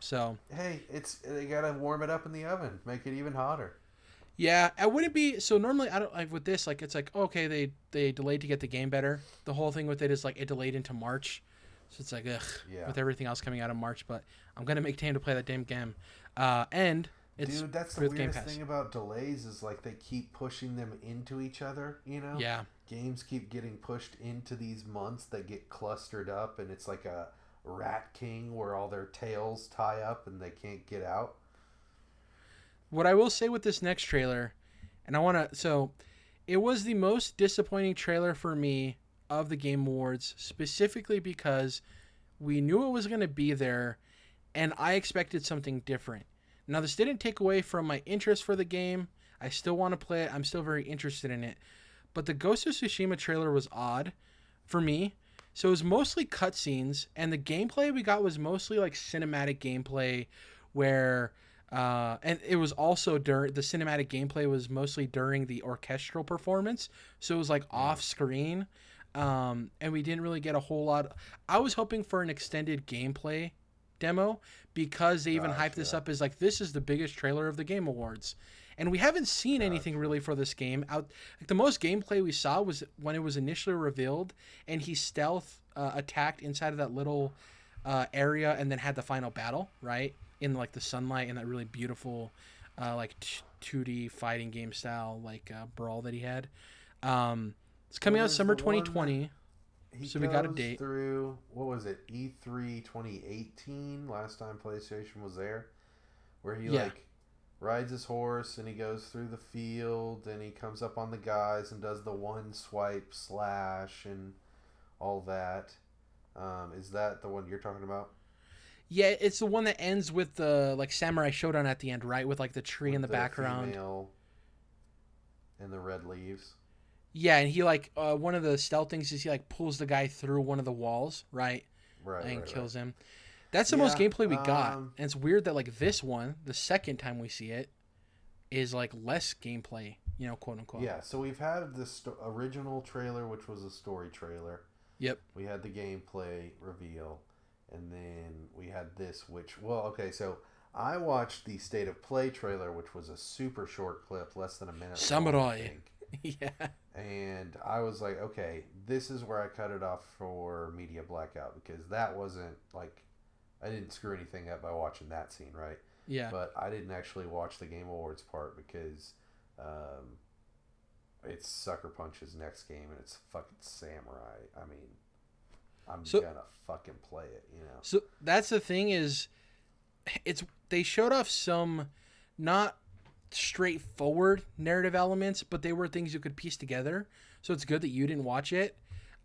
So Hey, they gotta warm it up in the oven, make it even hotter. yeah, I wouldn't be so normally. I don't like with this. Like it's like okay, they delayed to get the game better. The whole thing with it is like it delayed into March, so it's like ugh Yeah. with everything else coming out in March. But I'm gonna make time to play that damn game. And it's Dude, that's the with weirdest Gamecast. thing about delays is like they keep pushing them into each other, you know? Yeah, Games keep getting pushed into these months that get clustered up, and it's like a rat king where all their tails tie up and they can't get out. what I will say with this next trailer, and I want to so it was the most disappointing trailer for me of the Game Awards, specifically because we knew it was going to be there, and I expected something different. Now, this didn't take away from my interest for the game. I still want to play it. I'm still very interested in it. But the Ghost of Tsushima trailer was odd for me. So it was mostly cutscenes, and the gameplay we got was mostly like cinematic gameplay, where and it was also during the cinematic gameplay was mostly during the orchestral performance, so it was like off screen, and we didn't really get a whole lot. I was hoping for an extended gameplay demo because they even hyped this Gotcha. up as like this is the biggest trailer of the Game Awards, and we haven't seen anything really for this game out. Like the most gameplay we saw was when it was initially revealed and he stealth attacked inside of that little area and then had the final battle right in like the sunlight and that really beautiful like 2D fighting game style like brawl that he had. It's coming What out is summer the one 2020. He So we got a goes date. through, what was it, E3 2018, last time PlayStation was there, where he Yeah. like rides his horse and he goes through the field and he comes up on the guys and does the one swipe slash and all that. Is that the one you're talking about? Yeah, it's the one that ends with the like samurai showdown at the end, right? With like the tree in With the background. female and the red leaves. Yeah, and he like one of the stealth things is he like pulls the guy through one of the walls, right? Right, And right, kills right. him. That's the most Yeah, gameplay we got. And it's weird that like this one, the second time we see it, is like less gameplay, you know, quote unquote. yeah, so we've had the original trailer, which was a story trailer. Yep. We had the gameplay reveal, and then we had this, which, well, okay, so I watched the State of Play trailer, which was a super short clip, less than a minute long, I Samurai. think. Yeah. And I was like, okay, this is where I cut it off for Media Blackout, because that wasn't, like, I didn't screw anything up by watching that scene, right? Yeah. But I didn't actually watch the Game Awards part because it's Sucker Punch's next game and it's fucking Samurai. I mean, I'm gonna fucking play it, you know. So that's the thing is, it's they showed off some not straightforward narrative elements, but they were things you could piece together. So it's good that you didn't watch it.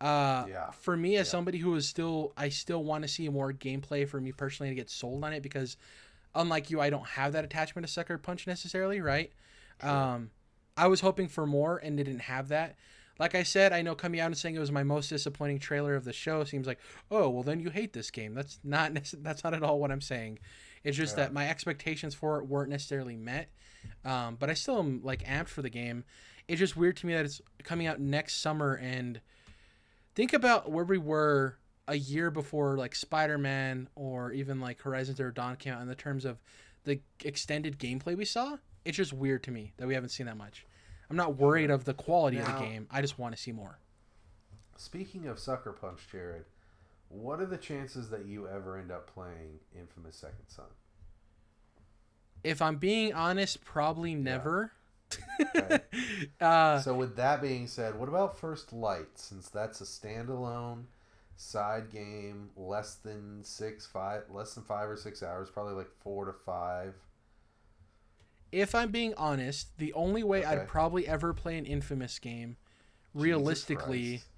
Yeah. For me, as somebody who is I still want to see more gameplay for me personally to get sold on it because, unlike you, I don't have that attachment to Sucker Punch necessarily, right? Sure. I was hoping for more and didn't have that. Like I said, I know coming out and saying it was my most disappointing trailer of the show seems like, oh, well then you hate this game. That's not at all what I'm saying. It's just that my expectations for it weren't necessarily met. But I still am like amped for the game. It's just weird to me that it's coming out next summer and think about where we were a year before like Spider-Man or even like Horizon Zero Dawn came out in the terms of the extended gameplay we saw. It's just weird to me that we haven't seen that much. I'm not worried of the quality of the game. I just want to see more. Speaking of Sucker Punch, Jared, what are the chances that you ever end up playing Infamous Second Son? If I'm being honest, probably never. Okay. So with that being said, what about First Light? Since that's a standalone side game, less than 5 or 6 hours, probably like 4 to 5. If I'm being honest, the only way Okay. I'd probably ever play an Infamous game, realistically, Jesus Christ.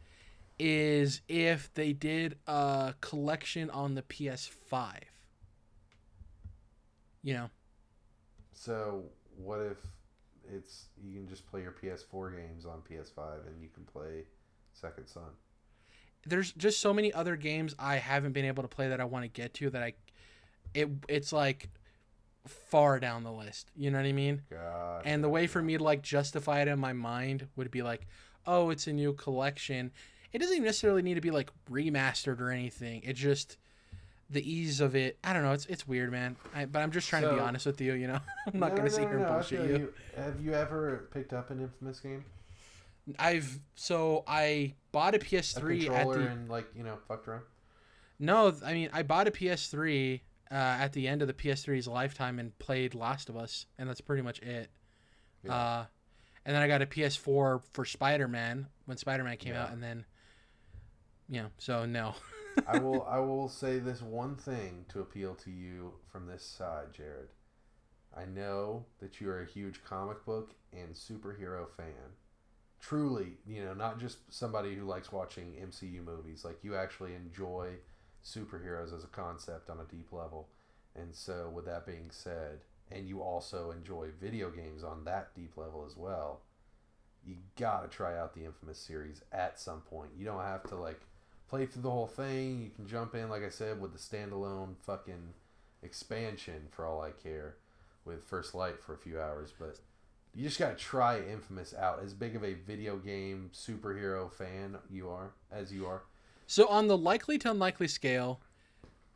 is if they did a collection on the PS5. You know? So what if you can just play your PS4 games on PS5 and you can play Second Son? There's just so many other games I haven't been able to play that I want to get to that it's like far down the list. You know what I mean? Gotcha. And the way for me to like justify it in my mind would be like, oh, it's a new collection. It doesn't necessarily need to be like remastered or anything. It just the ease of it. I don't know. It's weird, man. But I'm just trying to be honest with you. You know, I'm not gonna sit here and bullshit you. Have you ever picked up an Infamous game? I bought a PS3 at the and fucked around. No, I mean I bought a PS3 at the end of the PS3's lifetime and played Last of Us, and that's pretty much it. Yeah. And then I got a PS4 for Spider-Man when Spider-Man came out, and then so no. I will say this one thing to appeal to you from this side, Jerrad. I know that you are a huge comic book and superhero fan. Truly, not just somebody who likes watching MCU movies. Like, you actually enjoy superheroes as a concept on a deep level. And so, with that being said, and you also enjoy video games on that deep level as well, you gotta try out the Infamous series at some point. You don't have to, play through the whole thing. You can jump in, like I said, with the standalone fucking expansion for all I care with First Light for a few hours. But you just gotta try Infamous out. As big of a video game superhero fan you are. So on the likely to unlikely scale,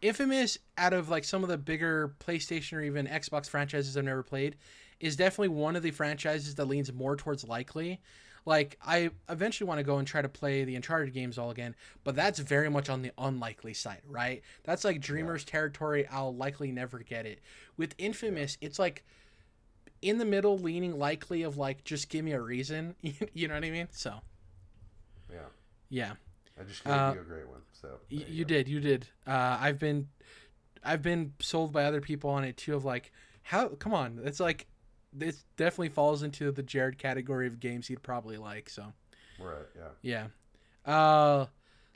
Infamous, out of some of the bigger PlayStation or even Xbox franchises I've never played, is definitely one of the franchises that leans more towards likely. I eventually want to go and try to play the Uncharted games all again, but that's very much on the unlikely side, right? That's Dreamer's territory. I'll likely never get it. With Infamous, it's in the middle, leaning likely of just give me a reason. You know what I mean? So. Yeah. I just gave you a great one. So you did. I've been sold by other people on it too. Of how? Come on, it's this definitely falls into the Jerrad category of games he'd probably like. So. Right. Yeah.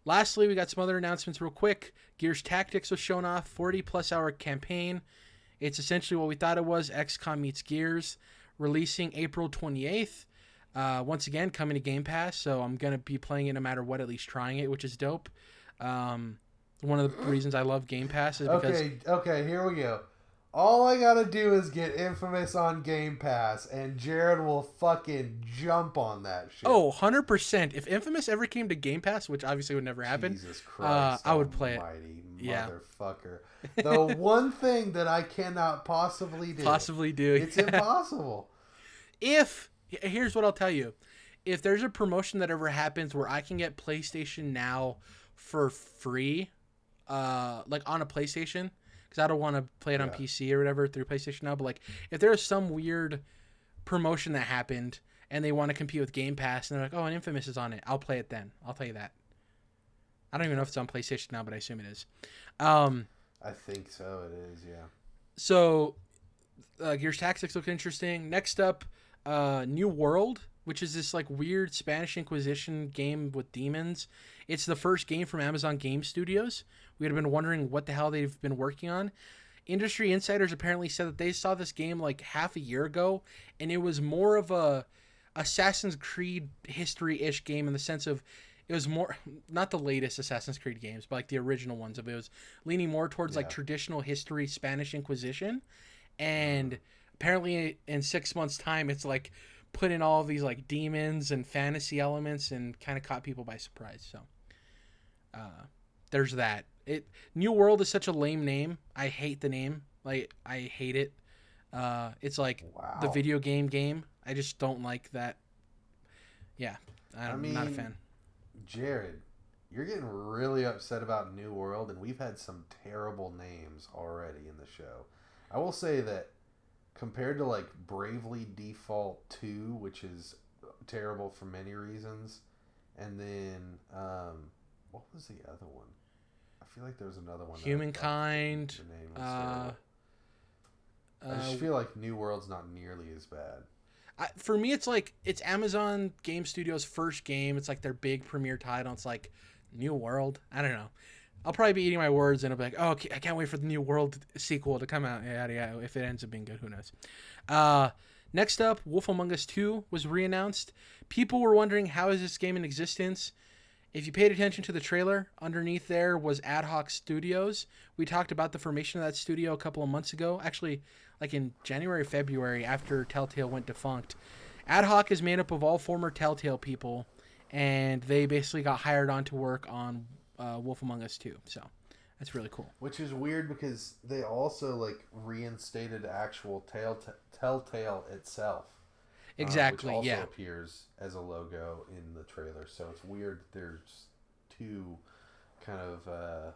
Lastly, we got some other announcements real quick. Gears Tactics was shown off. 40+ hour campaign. It's essentially what we thought it was. XCOM meets Gears. Releasing April 28th. Once again, coming to Game Pass, so I'm going to be playing it no matter what, at least trying it, which is dope. One of the reasons I love Game Pass is because... Okay, here we go. All I got to do is get Infamous on Game Pass, and Jerrad will fucking jump on that shit. Oh, 100%. If Infamous ever came to Game Pass, which obviously would never happen, Jesus Christ, I would play it. Motherfucker. The one thing that I cannot possibly do. It's impossible. Here's what I'll tell you. If there's a promotion that ever happens where I can get PlayStation Now for free, on a PlayStation, because I don't want to play it on PC or whatever through PlayStation Now, but if there's some weird promotion that happened and they want to compete with Game Pass and they're like, oh, and Infamous is on it, I'll play it then. I'll tell you that. I don't even know if it's on PlayStation Now, but I assume it is. I think so. It is, yeah. So, Gears Tactics looked interesting. Next up, New World, which is this weird Spanish Inquisition game with demons. It's the first game from Amazon Game Studios. We had been wondering what the hell they've been working on. Industry insiders apparently said that they saw this game half a year ago, and it was more of a Assassin's Creed history-ish game in the sense of it was more, not the latest Assassin's Creed games, but the original ones. It was leaning more towards traditional history Spanish Inquisition, and apparently in 6 months' time, it's put in all of these demons and fantasy elements and kind of caught people by surprise. So there's that. New World is such a lame name. I hate the name. I hate it. It's the video game. I just don't like that. Yeah, I'm not a fan. Jared, you're getting really upset about New World, and we've had some terrible names already in the show. I will say that compared to Bravely Default 2, which is terrible for many reasons, and then what was the other one? I feel like there was another one. Humankind. The name was I just feel like New World's not nearly as bad. For me, it's Amazon Game Studios' first game. It's their big premiere title. It's New World. I don't know. I'll probably be eating my words and I'll be like, oh, I can't wait for the New World sequel to come out. Yeah. If it ends up being good, who knows? Next up, Wolf Among Us 2 was re-announced. People were wondering, how is this game in existence? If you paid attention to the trailer, underneath there was Ad Hoc Studios. We talked about the formation of that studio a couple of months ago. Actually, in January, February, after Telltale went defunct. Ad Hoc is made up of all former Telltale people. and they basically got hired on to work on Wolf Among Us 2. So that's really cool. Which is weird because they also like reinstated actual Telltale itself. Exactly. Which also yeah. appears as a logo in the trailer. So it's weird. There's two kind of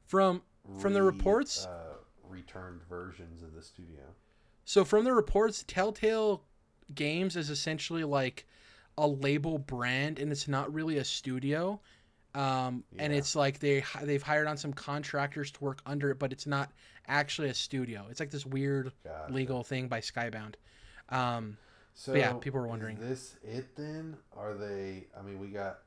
From the reports, returned versions of the studio. So from the reports, Telltale Games is essentially like a label brand, and it's not really a studio. And it's like they've hired on some contractors to work under it, but it's not actually a studio. It's like this weird legal thing by Skybound. So yeah, people were wondering. Is this it then? Are they? I mean, we got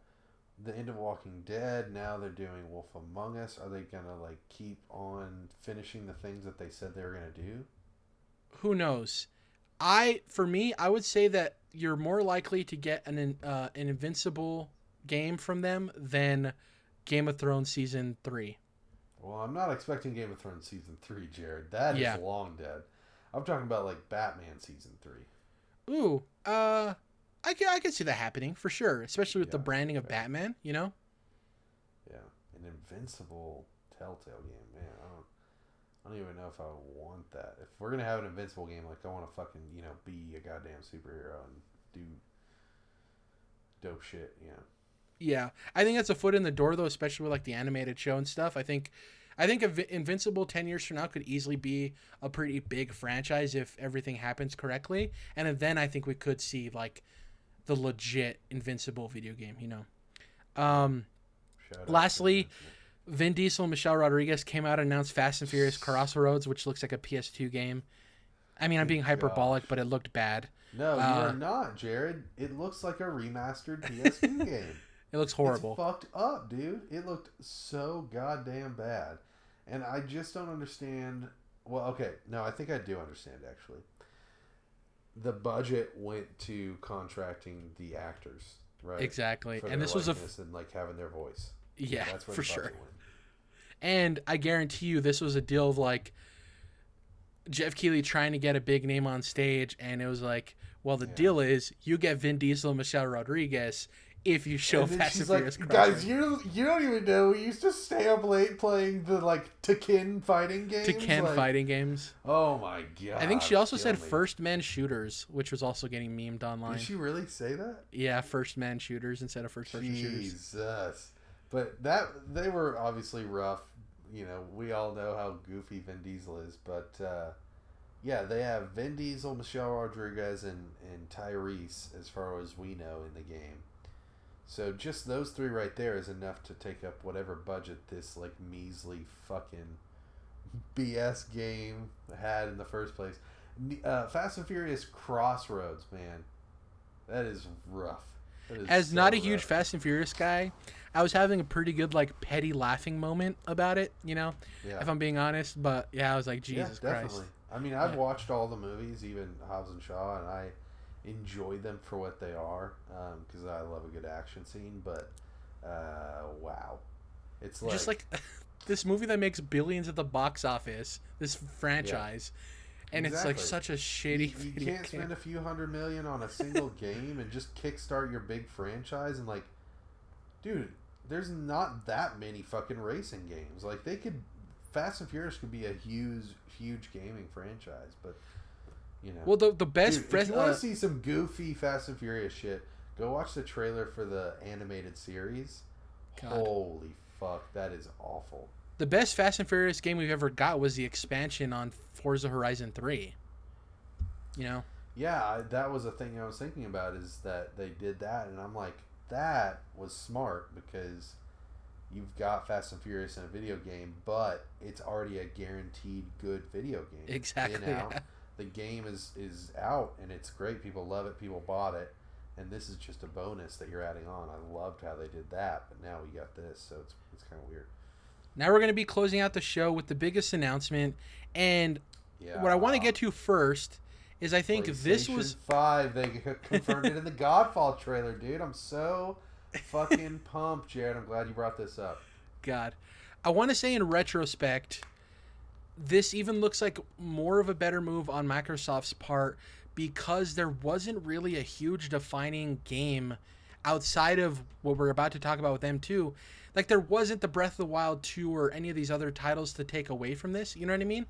the end of Walking Dead. Now they're doing Wolf Among Us. Are they gonna like keep on finishing the things that they said they were gonna do? Who knows? For me, I would say that you're more likely to get an Invincible game from them than Game of Thrones season 3. Well, I'm not expecting Game of Thrones season 3, Jerrad. That is long dead. I'm talking about like Batman season 3. Ooh, I could see that happening for sure, especially with the branding of Batman. You know. Yeah, an Invincible Telltale game, man. I don't even know if I want that. If we're gonna have an Invincible game, like I want to fucking be a goddamn superhero and do dope shit. Yeah, I think that's a foot in the door though, especially with like the animated show and stuff. I think Invincible 10 years from now could easily be a pretty big franchise if everything happens correctly. And then I think we could see like the legit Invincible video game, Lastly, Vin Diesel and Michelle Rodriguez came out and announced Fast and Furious Crossroads, which looks like a PS2 game. I mean, I'm being hyperbolic, but it looked bad. No, you're not, Jerrad. It looks like a remastered PS2 game. It looks horrible. It's fucked up, dude. It looked so goddamn bad. And I just don't understand. Well, okay. No, I think I do understand, actually. The budget went to contracting the actors, right? Exactly. For and this was and like having their voice. Yeah, that's where for the budget sure. went. And I guarantee you this was a deal of like Jeff Keighley trying to get a big name on stage, and it was like, well, the deal is you get Vin Diesel and Michelle Rodriguez if you show Fast and Furious Crossroads. Guys, you don't even know. We used to stay up late playing the Tekken fighting games. Fighting games. Oh my god! I think she also said First Man Shooters, which was also getting memed online. Did she really say that? Yeah, First Man Shooters instead of First Person Shooters. Jesus. But they were obviously rough. We all know how goofy Vin Diesel is. But they have Vin Diesel, Michelle Rodriguez, and Tyrese, as far as we know, in the game. So just those three right there is enough to take up whatever budget this measly fucking BS game had in the first place. Fast and Furious Crossroads, man, that is rough. As not a huge Fast and Furious guy, I was having a pretty good petty laughing moment about it. If I'm being honest. But yeah, I was like, Jesus Christ. Definitely. I mean, I've watched all the movies, even Hobbs and Shaw, and I enjoy them for what they are, because I love a good action scene. But wow, it's just like this movie that makes billions at the box office, this franchise, and it's such a shitty you can't spend a few $100 million on a single game and just kickstart your big franchise. And dude, there's not that many fucking racing games. Fast and Furious could be a huge gaming franchise, but well, the best. Dude, if you want to see some goofy Fast and Furious shit, go watch the trailer for the animated series. God. Holy fuck, that is awful. The best Fast and Furious game we've ever got was the expansion on Forza Horizon 3. Yeah, that was a thing I was thinking about, is that they did that, and I'm like, that was smart, because you've got Fast and Furious in a video game, but it's already a guaranteed good video game. Exactly. Yeah. The game is out, and it's great. People love it. People bought it. And this is just a bonus that you're adding on. I loved how they did that, but now we got this, so it's kind of weird. Now we're going to be closing out the show with the biggest announcement, and what I want to get to first is I think this was 5. They confirmed it in the Godfall trailer, dude. I'm so fucking pumped, Jerrad. I'm glad you brought this up. God, I want to say in retrospect, this even looks like more of a better move on Microsoft's part, because there wasn't really a huge defining game outside of what we're about to talk about with them too. Like there wasn't the Breath of the Wild 2 or any of these other titles to take away from this. You know what I mean?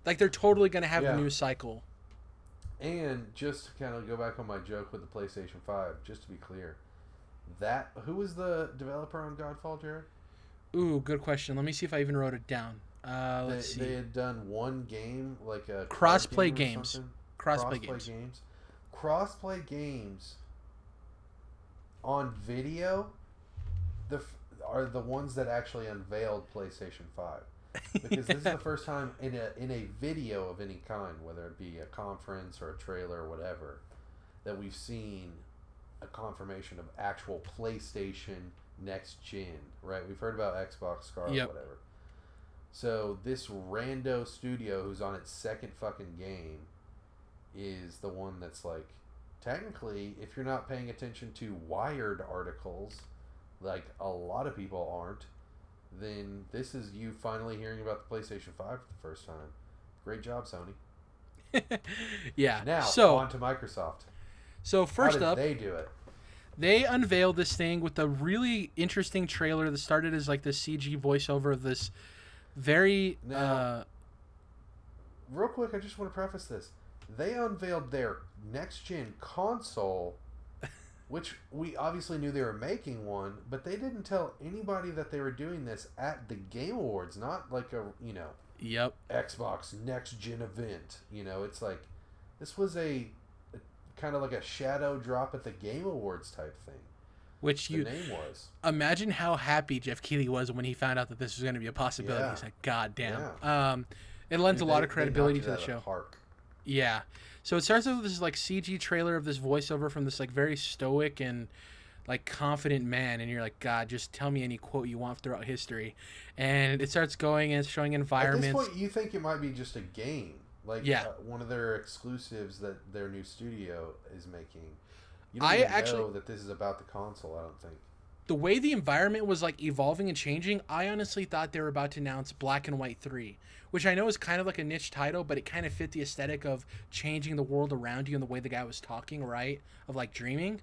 Like they're totally going to have a new cycle. And just to kind of go back on my joke with the PlayStation 5, just to be clear, who was the developer on Godfall, Jerrad? Ooh, good question. Let me see if I even wrote it down. Let's see. They had done one game, like a crossplay games. Crossplay games. Crossplay games on video are the ones that actually unveiled PlayStation 5. Because this is the first time in a video of any kind, whether it be a conference or a trailer or whatever, that we've seen a confirmation of actual PlayStation next gen, right? We've heard about Xbox Scarlet, whatever. So this rando studio who's on its second fucking game is the one that's like, technically, if you're not paying attention to Wired articles, like a lot of people aren't, then this is you finally hearing about the PlayStation 5 for the first time. Great job, Sony. Yeah. Now, on to Microsoft. So first up, they do it. They unveiled this thing with a really interesting trailer that started as like this CG voiceover of this very... Now, real quick, I just want to preface this. They unveiled their next-gen console, which we obviously knew they were making one, but they didn't tell anybody that they were doing this at the Game Awards, not like a, Xbox next-gen event. It's like, this was a kind of like a shadow drop at the Game Awards type thing. Which the name was. Imagine how happy Jeff Keighley was when he found out that this was going to be a possibility. Yeah. He's like, God damn. Yeah. It lends a lot of credibility to the show. Park. Yeah. So it starts with this like CG trailer of this voiceover from this like very stoic and like confident man, and you're like, God, just tell me any quote you want throughout history. And it starts going and it's showing environments. At this point, you think it might be just a game. Like one of their exclusives that their new studio is making. You don't even know that this is about the console, I don't think. The way the environment was like evolving and changing, I honestly thought they were about to announce Black and White 3, which I know is kind of like a niche title, but it kind of fit the aesthetic of changing the world around you and the way the guy was talking, right? Of like dreaming.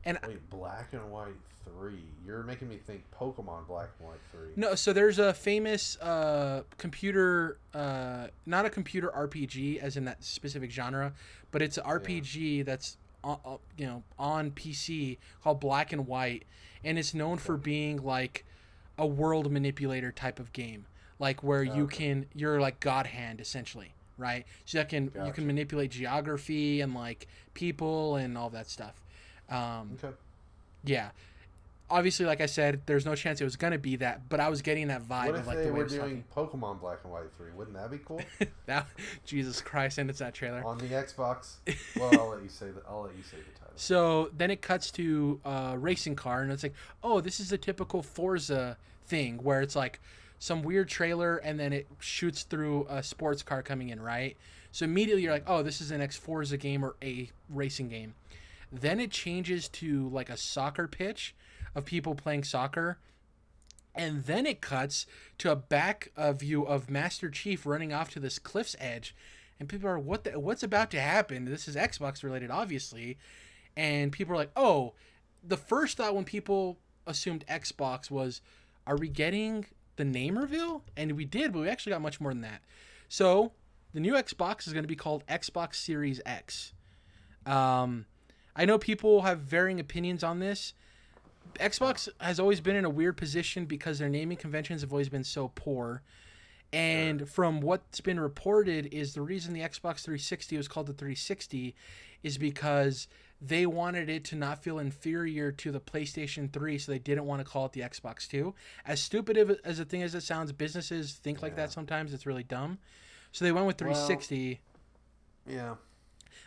And wait, Black and White 3? You're making me think Pokemon Black and White 3. No, so there's a famous computer, not a computer RPG as in that specific genre, but it's an RPG that's on PC called Black and White, and it's known for being like a world manipulator type of game, like where you're like God Hand essentially, right? So you can manipulate geography and like people and all that stuff. Yeah. Obviously, like I said, there's no chance it was going to be that, but I was getting that vibe. What if of like they the way were doing Pokemon Black and White 3? Wouldn't that be cool? Jesus Christ, and it's that trailer. On the Xbox. Well, I'll let you say the title. So then it cuts to a racing car, and it's like, oh, this is a typical Forza thing, where it's like some weird trailer, and then it shoots through a sports car coming in, right? So immediately you're like, oh, this is the next Forza game or a racing game. Then it changes to like a soccer pitch of people playing soccer, and then it cuts to a back view of Master Chief running off to this cliff's edge, and people are, what's about to happen? This is Xbox related, obviously, and people are like, oh, the first thought when people assumed Xbox was, are we getting the name reveal? And we did, but we actually got much more than that. So the new Xbox is going to be called Xbox Series X. I know people have varying opinions on this. Xbox has always been in a weird position because their naming conventions have always been so poor. And from what's been reported is the reason the Xbox 360 was called the 360 is because they wanted it to not feel inferior to the PlayStation 3, so they didn't want to call it the Xbox 2. As stupid as a thing as it sounds, businesses think like that sometimes. It's really dumb. So they went with 360. Well, yeah.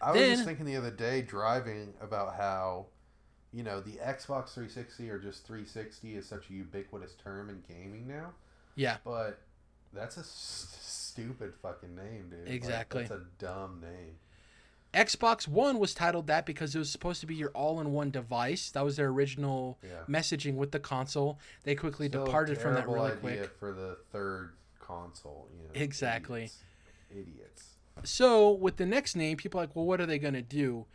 I was just thinking the other day driving about how, the Xbox 360 or just 360 is such a ubiquitous term in gaming now. Yeah. But that's a stupid fucking name, dude. Exactly. Like, that's a dumb name. Xbox One was titled that because it was supposed to be your all-in-one device. That was their original messaging with the console. They quickly departed from that really quick. For the third console, Exactly. Idiots. So with the next name, people are like, well, what are they gonna do?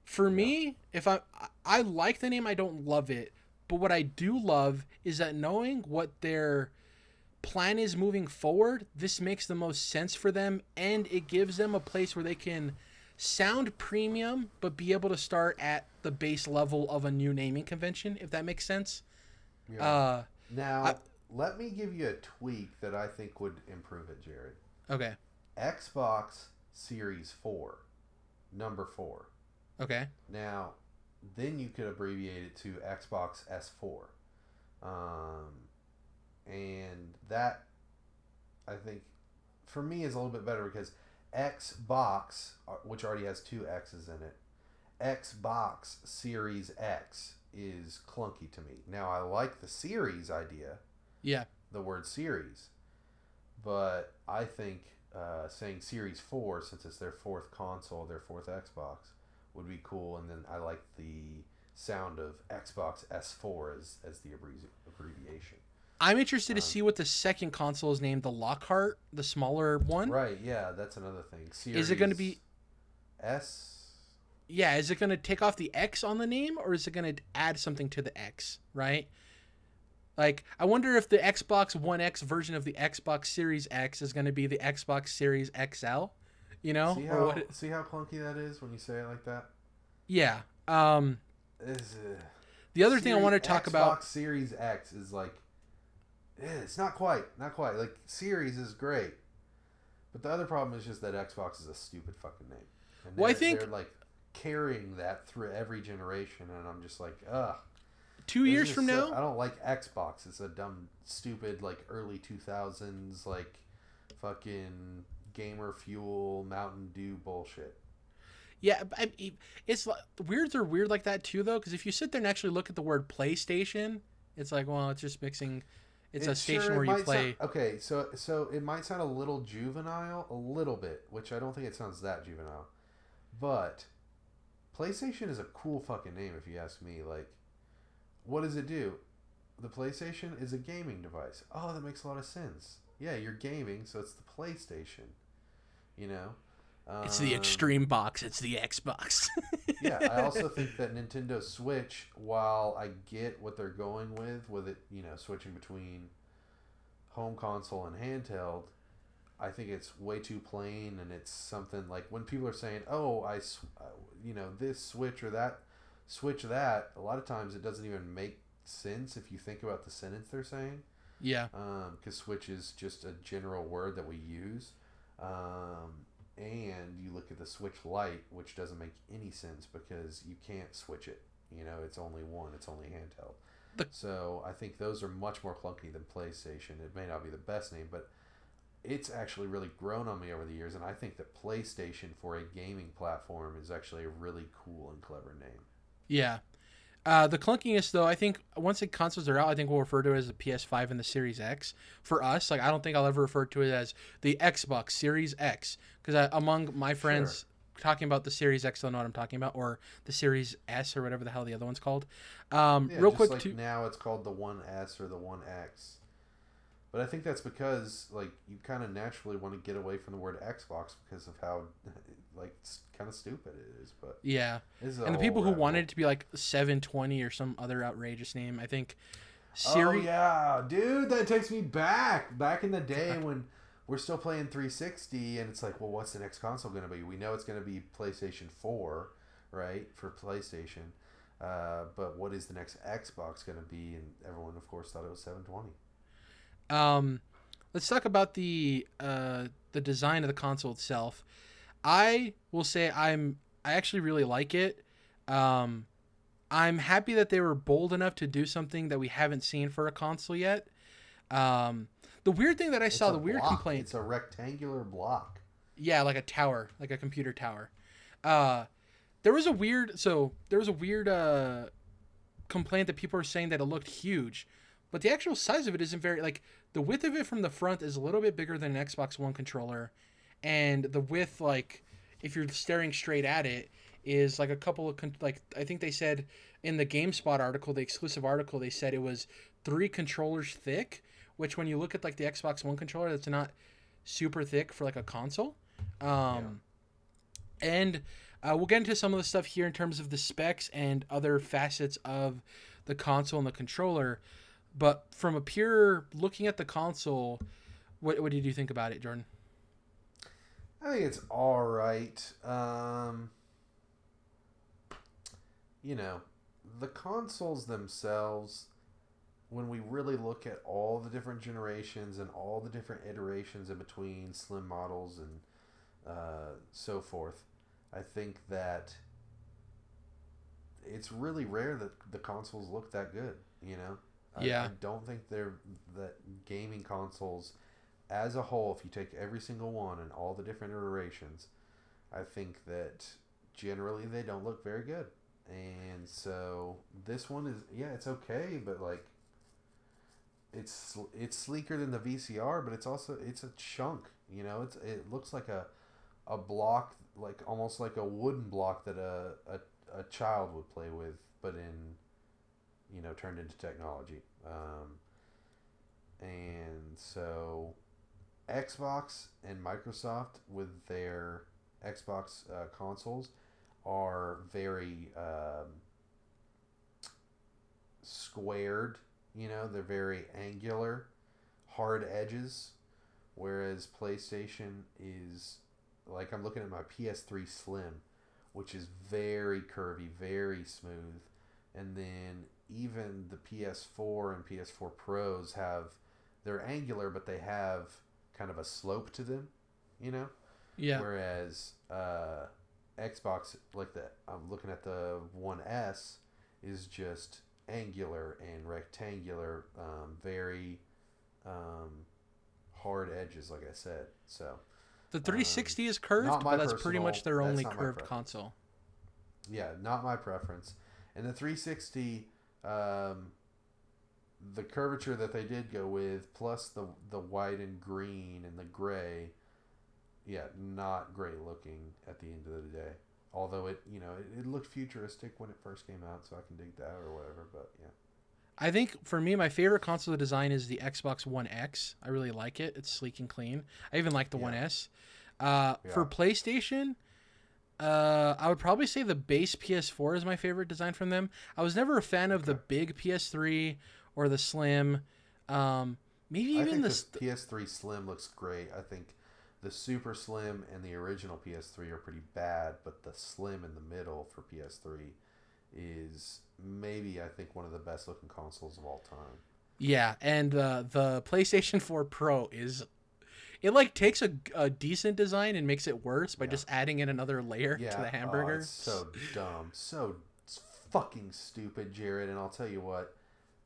For me, if I like the name, I don't love it. But what I do love is that knowing what their plan is moving forward, this makes the most sense for them, and it gives them a place where they can sound premium but be able to start at the base level of a new naming convention, if that makes sense. Yeah. Now, let me give you a tweak that I think would improve it, Jared. Okay. Xbox Series 4, number 4. Okay. Now, then you could abbreviate it to Xbox S4. And that, I think, for me is a little bit better because Xbox, which already has 2 X's in it, Xbox Series X is clunky to me. Now, I like the series idea. Yeah. The word series. But I think saying Series 4, since it's their 4th console, their 4th Xbox, would be cool. And then I like the sound of Xbox S4 as the abbreviation. I'm interested to see what the second console is named, the Lockhart, the smaller one. Right, yeah, that's another thing. Series is it going to be S? Yeah, is it going to take off the X on the name, or is it going to add something to the X, right? Like, I wonder if the Xbox One X version of the Xbox Series X is going to be the Xbox Series XL, you know? See how clunky that is when you say it like that? Yeah. The other thing I want to talk about... Xbox Series X is like... it's not quite. Like, Series is great. But the other problem is just that Xbox is a stupid fucking name. And I think... they're, like, carrying that through every generation, and I'm just like, ugh. 2 years from now? I don't like Xbox. It's a dumb, stupid, like, early 2000s, like, fucking gamer fuel, Mountain Dew bullshit. Yeah, it's weirds are weird like that, too, though, because if you sit there and actually look at the word PlayStation, it's like, well, it's just mixing... It's a station where you play... Okay, so it might sound a little juvenile, a little bit, which I don't think it sounds that juvenile. But PlayStation is a cool fucking name, if you ask me. Like, what does it do? The PlayStation is a gaming device. Oh, that makes a lot of sense. Yeah, you're gaming, so it's the PlayStation. You know? It's the Extreme Box. It's the Xbox. Yeah, I also think that Nintendo Switch, while I get what they're going with it, you know, switching between home console and handheld, I think it's way too plain, and it's something like when people are saying, "Oh, this switch or that switch that," a lot of times it doesn't even make sense if you think about the sentence they're saying. Yeah. Because switch is just a general word that we use. And you look at the Switch Lite, which doesn't make any sense because you can't switch it. You know, it's only one. It's only handheld. So I think those are much more clunky than PlayStation. It may not be the best name, but it's actually really grown on me over the years. And I think that PlayStation for a gaming platform is actually a really cool and clever name. Yeah. The clunkiness, though, I think once the consoles are out, I think we'll refer to it as the PS5 and the Series X. For us, like, I don't think I'll ever refer to it as the Xbox Series X. Because among my friends talking about the Series X, they'll know what I'm talking about. Or the Series S or whatever the hell the other one's called. Real quick, like now it's called the One S or the One X. But I think that's because, like, you kind of naturally want to get away from the word Xbox because of how, like, kind of stupid it is. But yeah, and the people who wanted it to be like 720 or some other outrageous name, I think. Oh yeah, dude, that takes me back in the day when we're still playing 360, and it's like, well, what's the next console going to be? We know it's going to be PlayStation 4, right, for PlayStation. But what is the next Xbox going to be? And everyone, of course, thought it was 720. Let's talk about the design of the console itself. I will say I actually really like it. I'm happy that they were bold enough to do something that we haven't seen for a console yet. The weird thing that I saw, the weird complaint. It's a rectangular block. Yeah, like a tower, like a computer tower. There was a weird complaint that people are saying that it looked huge, but the actual size of it isn't very, like, the width of it from the front is a little bit bigger than an Xbox One controller, and the width, like, if you're staring straight at it, is like a couple of, like, I think they said in the GameSpot article, the exclusive article, they said it was 3 controllers thick, which when you look at, like, the Xbox One controller, that's not super thick for, like, a console. And we'll get into some of the stuff here in terms of the specs and other facets of the console and the controller. But from a pure looking at the console, what did you think about it, Jordan? I think it's all right. The consoles themselves, when we really look at all the different generations and all the different iterations in between slim models and so forth, I think that it's really rare that the consoles look that good. I don't think that gaming consoles as a whole, if you take every single one and all the different iterations, I think that generally they don't look very good. And so this one is, it's okay, but like it's sleeker than the VCR, but it's a chunk. It looks like a block, like almost like a wooden block that a child would play with, but turned into technology. And so Xbox and Microsoft with their Xbox consoles are very squared. They're very angular, hard edges, whereas PlayStation is, like, I'm looking at my PS3 Slim, which is very curvy, very smooth, and then even the PS4 and PS4 Pros they're angular, but they have kind of a slope to them, Yeah. Whereas Xbox, I'm looking at the One S, is just angular and rectangular, very hard edges, like I said. So the 360 is curved, but that's pretty much their only curved console. Yeah, not my preference. And the 360, the curvature that they did go with, plus the white and green and the gray, not great looking at the end of the day. Although it looked futuristic when it first came out, so I can dig that or whatever. But yeah, I think for me, my favorite console design is the Xbox One X. I really like it. It's sleek and clean. I even like the One S. For PlayStation, I would probably say the base PS4 is my favorite design from them. I was never a fan of the big PS3 or the Slim. Maybe even the PS3 Slim looks great. I think the Super Slim and the original PS3 are pretty bad, but the Slim in the middle for PS3 is maybe, I think, one of the best looking consoles of all time. Yeah, and the PlayStation 4 Pro is... It takes a decent design and makes it worse by just adding in another layer to the hamburger. It's so dumb. So fucking stupid, Jerrad. And I'll tell you what,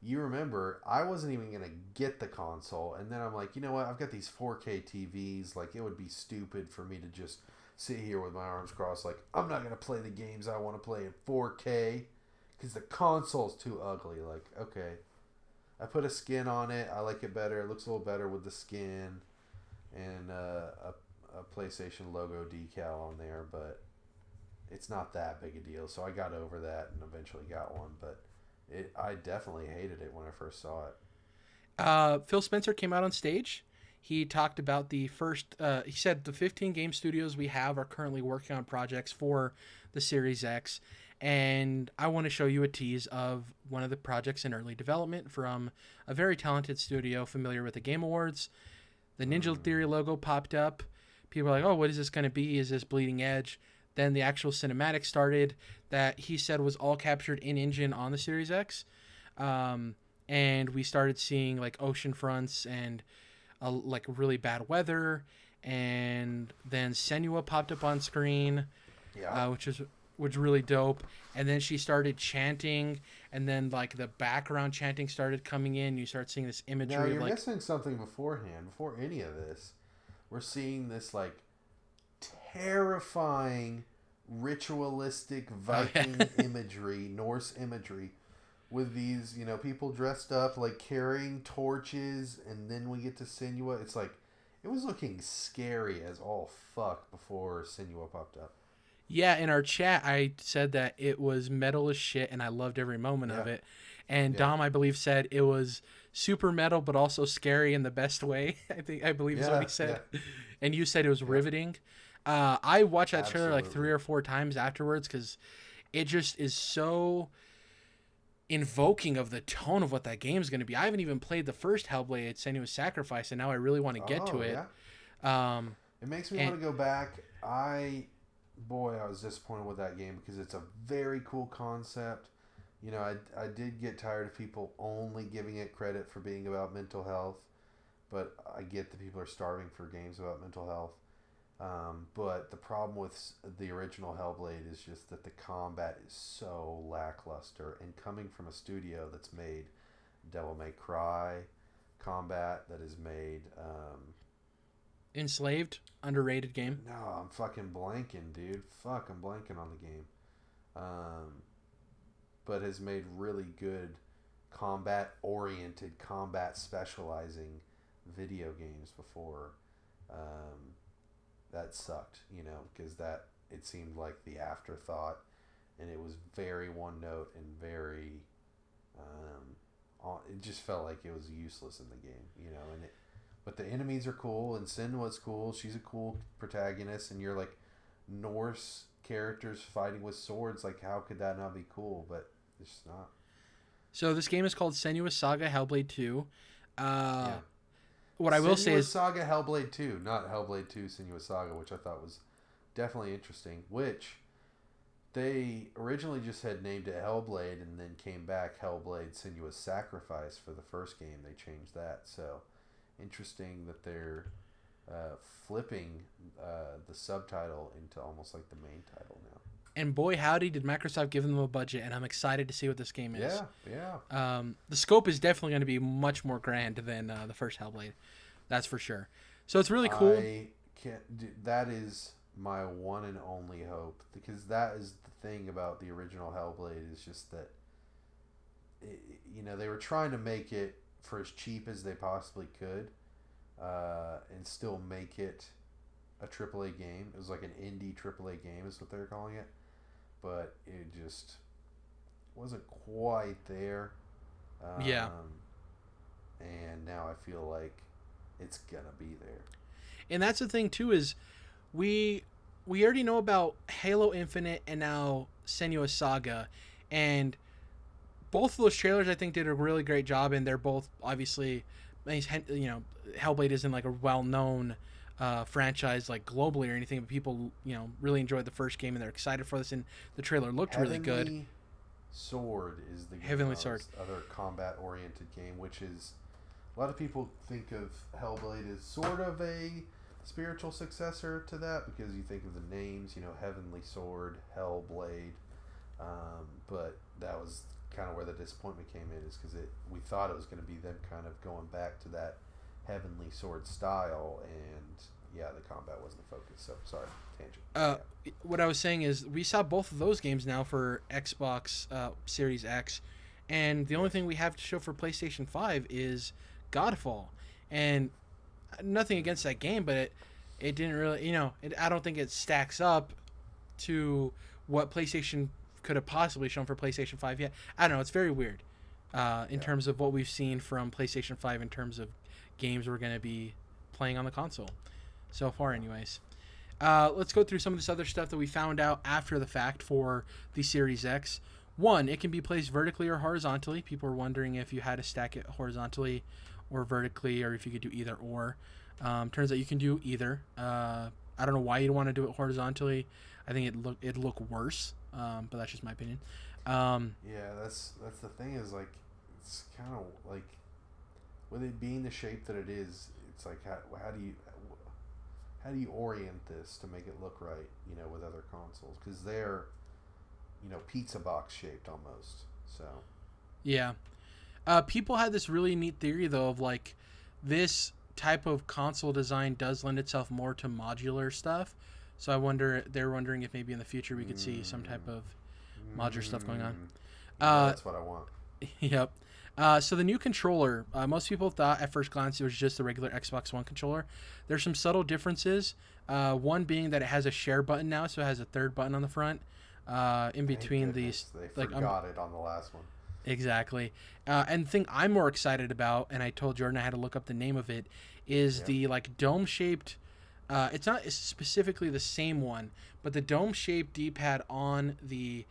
you remember, I wasn't even going to get the console. And then I'm like, you know what? I've got these 4K TVs. Like, it would be stupid for me to just sit here with my arms crossed. Like, I'm not going to play the games I want to play in 4K because the console's too ugly. Like, okay. I put a skin on it. I like it better. It looks a little better with the skin. And a PlayStation logo decal on there, but it's not that big a deal. So I got over that and eventually got one, but I definitely hated it when I first saw it. Phil Spencer came out on stage. He talked about the first, he said the 15 game studios we have are currently working on projects for the Series X. And I want to show you a tease of one of the projects in early development from a very talented studio familiar with the Game Awards. The Ninja Theory logo popped up. People were like, oh, what is this going to be? Is this Bleeding Edge? Then the actual cinematic started that he said was all captured in-engine on the Series X. And we started seeing ocean fronts and really bad weather. And then Senua popped up on screen, which was really dope. And then she started chanting, and then the background chanting started coming in. You start seeing this imagery. Now you're missing something beforehand. Before any of this, we're seeing this terrifying, ritualistic Viking imagery, Norse imagery, with these people dressed up carrying torches, and then we get to Senua. It's it was looking scary as all fuck before Senua popped up. Yeah, in our chat, I said that it was metal as shit, and I loved every moment of it. And Yeah. Dom, I believe, said it was super metal but also scary in the best way. I believe is what he said. Yeah. And you said it was Yeah. riveting. I watched that trailer like 3 Absolutely. or 4 times afterwards because it just is so invoking of the tone of what that game is going to be. I haven't even played the first Hellblade, Senua's Sacrifice, and now I really want to get to Oh it. yeah. Um, It makes me and want to go back. I was disappointed with that game because it's a very cool concept. You know, I did get tired of people only giving it credit for being about mental health, but I get that people are starving for games about mental health. But the problem with the original Hellblade is just that the combat is so lackluster. And coming from a studio that's made Devil May Cry combat, that has made Enslaved, underrated game. no, I'm fucking blanking, dude. Fuck, I'm blanking on the game. Um, but has made really good combat oriented, combat specializing video games before. That sucked, because that it seemed like the afterthought, and it was very one note and very. It just felt like it was useless in the game, and it. But the enemies are cool, and Senua's cool. She's a cool protagonist, and you're like Norse characters fighting with swords. Like, how could that not be cool? But it's just not. So this game is called Senua Saga Hellblade 2. Yeah. What I will say Senua is Saga Hellblade 2, not Hellblade 2 Senua Saga, which I thought was definitely interesting. Which they originally just had named it Hellblade, and then came back Hellblade Senua's Sacrifice for the first game. They changed that, so. Interesting that they're flipping the subtitle into almost like the main title now. and boy howdy did Microsoft give them a budget, and I'm excited to see what this game is. Yeah. The scope is definitely going to be much more grand than the first Hellblade. That's for sure. So it's really cool. That is my one and only hope, because that is the thing about the original Hellblade, is just that they were trying to make it for as cheap as they possibly could, and still make it a AAA game. It was like an indie AAA game is what they were calling it, but it just wasn't quite there. Yeah. And now I feel like it's gonna be there. And that's the thing too, is we already know about Halo Infinite and now Senua Saga, and both of those trailers I think did a really great job, and they're both obviously, Hellblade isn't like a well-known franchise like globally or anything, but people really enjoyed the first game and they're excited for this, and the trailer looked really good. Heavenly Sword is the game. Heavenly Sword, other combat-oriented game, which is a lot of people think of Hellblade as sort of a spiritual successor to that, because you think of the names, Heavenly Sword, Hellblade, but that was kind of where the disappointment came in, is because we thought it was going to be them kind of going back to that Heavenly Sword style, and yeah, the combat wasn't the focus. So sorry, tangent. What I was saying is we saw both of those games now for Xbox Series X, and the only thing we have to show for PlayStation 5 is Godfall, and nothing against that game, but it didn't really, I don't think it stacks up to what PlayStation could have possibly shown for PlayStation 5 yet. I don't know, it's very weird in terms of what we've seen from PlayStation 5 in terms of games we're going to be playing on the console so far anyways. Let's go through some of this other stuff that we found out after the fact for the Series X. One, it can be placed vertically or horizontally. People were wondering if you had to stack it horizontally or vertically, or if you could do either or. Turns out you can do either. I don't know why you'd want to do it horizontally. I think it'd look worse, but that's just my opinion. Yeah, that's the thing, is like, it's kind of like, with it being the shape that it is, it's like how do you orient this to make it look right, with other consoles, because they're pizza box shaped almost. So yeah, people had this really neat theory though of like, this type of console design does lend itself more to modular stuff. So they're wondering if maybe in the future we could see some type of modular stuff going on. That's what I want. Yep. So the new controller, most people thought at first glance it was just the regular Xbox One controller. There's some subtle differences. One being that it has a share button now, so it has a third button on the front. In between these, they forgot it on the last one. Exactly. And the thing I'm more excited about, and I told Jordan I had to look up the name of it, is the like dome-shaped. It's not specifically the same one, but the dome-shaped D-pad on the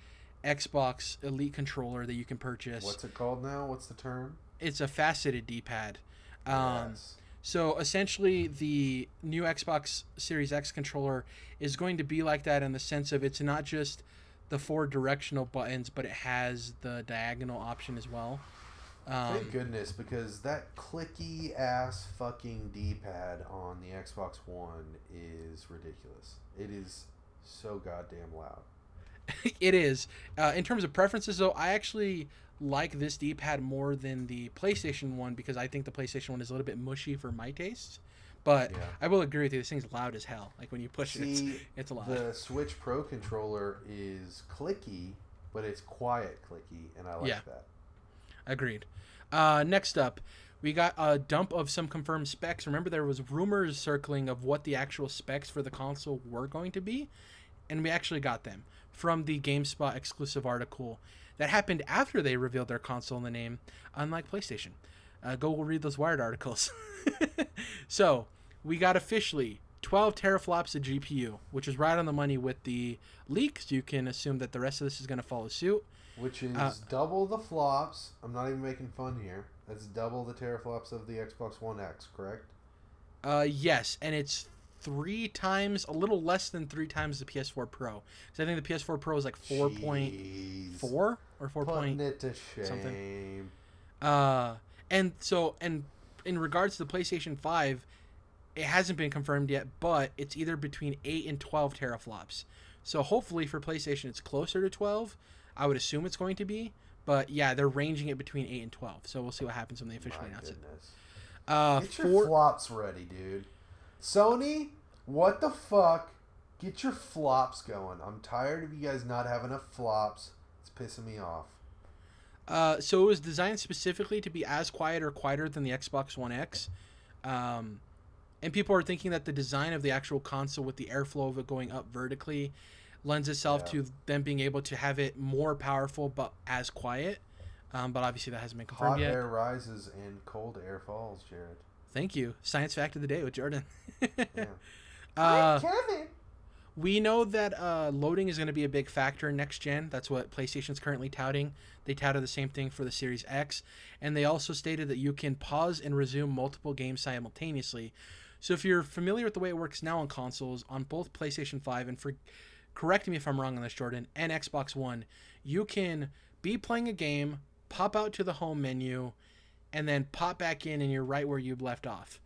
Xbox Elite controller that you can purchase. What's it called now? What's the term? It's a faceted D-pad. Yes. So essentially, the new Xbox Series X controller is going to be like that in the sense of it's not just the 4 directional buttons, but it has the diagonal option as well. Thank goodness, because that clicky ass fucking D-pad on the Xbox One is ridiculous. It is so goddamn loud. It is. In terms of preferences, though, I actually like this D-pad more than the PlayStation one because I think the PlayStation one is a little bit mushy for my tastes. But Yeah. I will agree with you. This thing's loud as hell. Like when you push it, it's loud. The Switch Pro controller is clicky, but it's quiet clicky, and I like that. Agreed. Next up, we got a dump of some confirmed specs. Remember, there was rumors circling of what the actual specs for the console were going to be, and we actually got them from the GameSpot exclusive article that happened after they revealed their console in the name, unlike PlayStation. Go read those Wired articles. So, we got officially 12 teraflops of GPU, which is right on the money with the leaks. You can assume that the rest of this is going to follow suit. Which is double the flops. I'm not even making fun here. That's double the teraflops of the Xbox One X, correct? Yes, and it's 3 times, a little less than 3 times the PS4 Pro. Because I think the PS4 Pro is like 4.4 or 4. Putting it to shame. Something. And in regards to the PlayStation 5, it hasn't been confirmed yet, but it's either between 8 and 12 teraflops. So hopefully for PlayStation it's closer to 12. I would assume it's going to be, but yeah, they're ranging it between 8 and 12. So we'll see what happens when they officially announce it. Get your flops ready, dude. Sony, what the fuck? Get your flops going. I'm tired of you guys not having enough flops. It's pissing me off. So it was designed specifically to be as quiet or quieter than the Xbox One X. And people are thinking that the design of the actual console with the airflow of it going up vertically lends itself to them being able to have it more powerful but as quiet. But obviously that hasn't been confirmed yet. Hot air rises and cold air falls, Jerrad. Thank you. Science fact of the day with Jordan. Yeah. Hi, Kevin. We know that loading is going to be a big factor in next gen. That's what PlayStation's currently touting. They touted the same thing for the Series X. And they also stated that you can pause and resume multiple games simultaneously. So if you're familiar with the way it works now on consoles, on both PlayStation 5 and correct me if I'm wrong on this, Jordan, and Xbox One, you can be playing a game, pop out to the home menu, and then pop back in and you're right where you left off.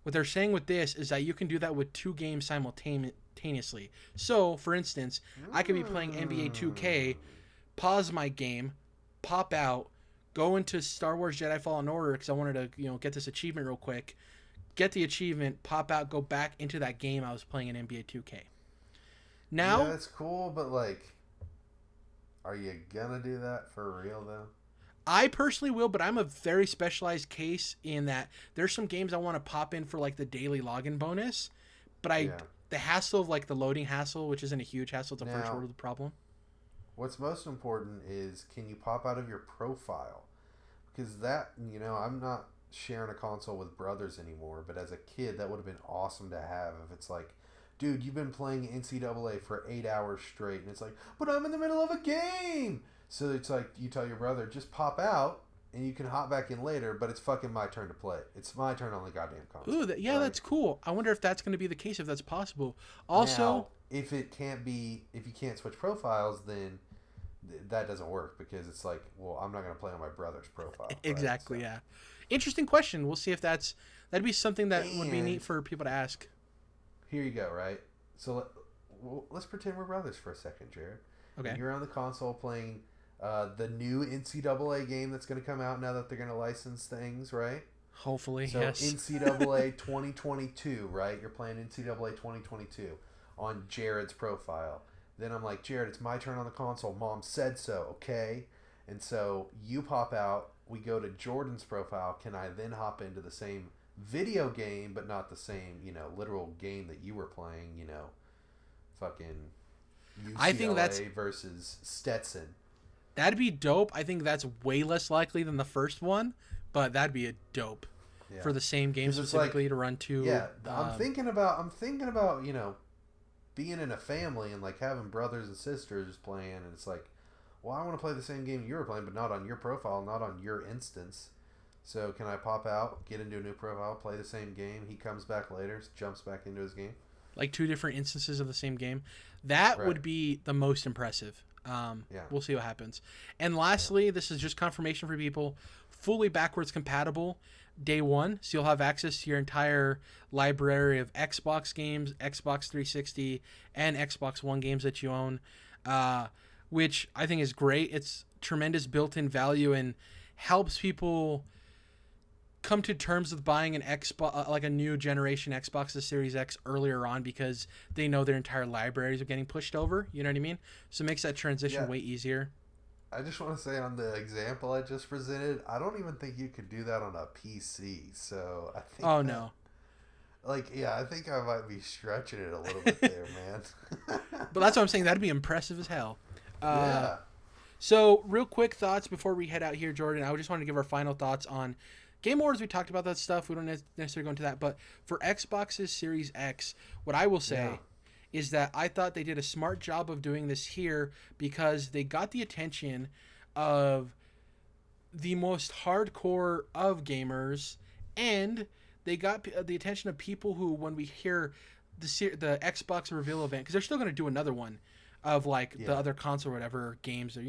What they're saying with this is that you can do that with 2 games simultaneously. So, for instance, I could be playing NBA 2K, pause my game, pop out, go into Star Wars Jedi Fallen Order because I wanted to, get this achievement real quick, get the achievement, pop out, go back into that game I was playing in NBA 2K. Now, yeah, that's cool, but are you gonna do that for real though? I personally will, but I'm a very specialized case in that there's some games I want to pop in for the daily login bonus, but the hassle of the loading hassle, which isn't a huge hassle, it's a first order problem. What's most important is, can you pop out of your profile? Because that, I'm not sharing a console with brothers anymore, but as a kid that would have been awesome to have. If it's dude, you've been playing NCAA for 8 hours straight, and it's but I'm in the middle of a game. So it's you tell your brother, just pop out, and you can hop back in later, but it's fucking my turn to play. It's my turn on the goddamn console. Ooh, right? That's cool. I wonder if that's going to be the case, if that's possible. Also, now, if you can't switch profiles, then that doesn't work, because it's well, I'm not going to play on my brother's profile. Exactly, right? So. Yeah. Interesting question. We'll see if that'd be something that would be neat for people to ask. Here you go, right? So let's pretend we're brothers for a second, Jerrad. Okay. And you're on the console playing the new NCAA game that's going to come out now that they're going to license things, right? Hopefully, so yes. NCAA 2022, right? You're playing NCAA 2022 on Jared's profile. Then I'm Jerrad, it's my turn on the console. Mom said so, okay? And so you pop out. We go to Jordan's profile. Can I then hop into the same video game, but not the same, literal game that you were playing, fucking UCLA I think that's versus Stetson. That'd be dope. I think that's way less likely than the first one, but that'd be a dope Yeah, for the same game 'cause it's like, specifically to run to. yeah, I'm thinking about being in a family and like having brothers and sisters playing, and it's like, well, I want to play the same game you were playing, but not on your profile, not on your instance. So can I pop out, get into a new profile, play the same game? He comes back later, jumps back into his game. Like 2 different instances of the same game. That Right. would be the most impressive. Yeah. We'll see what happens. And lastly, this is just confirmation for people, fully backwards compatible day one. So you'll have access to your entire library of Xbox games, Xbox 360, and Xbox One games that you own, which I think is great. It's tremendous built-in value and helps people come to terms with buying an Xbox, like a new generation Xbox, the Series X, earlier on because they know their entire libraries are getting pushed over. You know what I mean? So it makes that transition Yeah. way easier. I just want to say on the example I just presented, I don't even think you could do that on a PC. So I think. Oh no! I think I might be stretching it a little bit there, man. But that's what I'm saying. That'd be impressive as hell. Yeah. So real quick thoughts before we head out here, Jordan. I just want to give our final thoughts on Game Awards. We talked about that stuff. We don't necessarily go into that. But for Xbox's Series X, what I will say is that I thought they did a smart job of doing this here because they got the attention of the most hardcore of gamers, and they got the attention of people who, when we hear the Xbox reveal event, because they're still going to do another one of like the other console or whatever games, or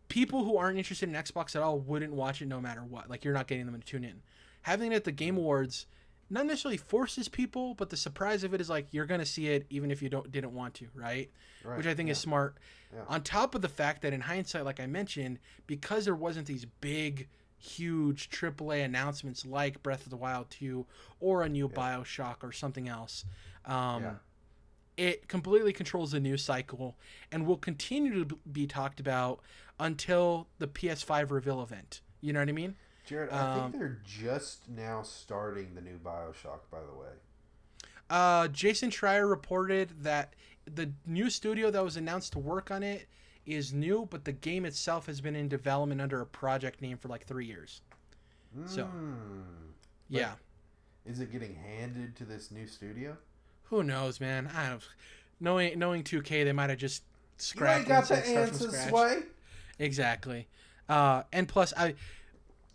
people who aren't interested in Xbox at all wouldn't watch it no matter what. Like, you're not getting them to tune in. Having it at the Game Awards not necessarily forces people, but the surprise of it is like you're gonna see it even if you didn't want to, right? Which I think is smart. Yeah. On top of the fact that in hindsight, like I mentioned, because there wasn't these big, huge AAA announcements like Breath of the Wild 2 or a new BioShock or something else, it completely controls the news cycle and will continue to be talked about until the PS5 reveal event. You know what I mean? Jerrad, I think they're just now starting the new BioShock, by the way. Jason Schreier reported that the new studio that was announced to work on it is new, but the game itself has been in development under a project name for like 3 years. So, yeah. Is it getting handed to this new studio? Who knows, man? I don't. Knowing 2K, they might have just scrapped. You ain't got the answers, Sway. Exactly. And plus,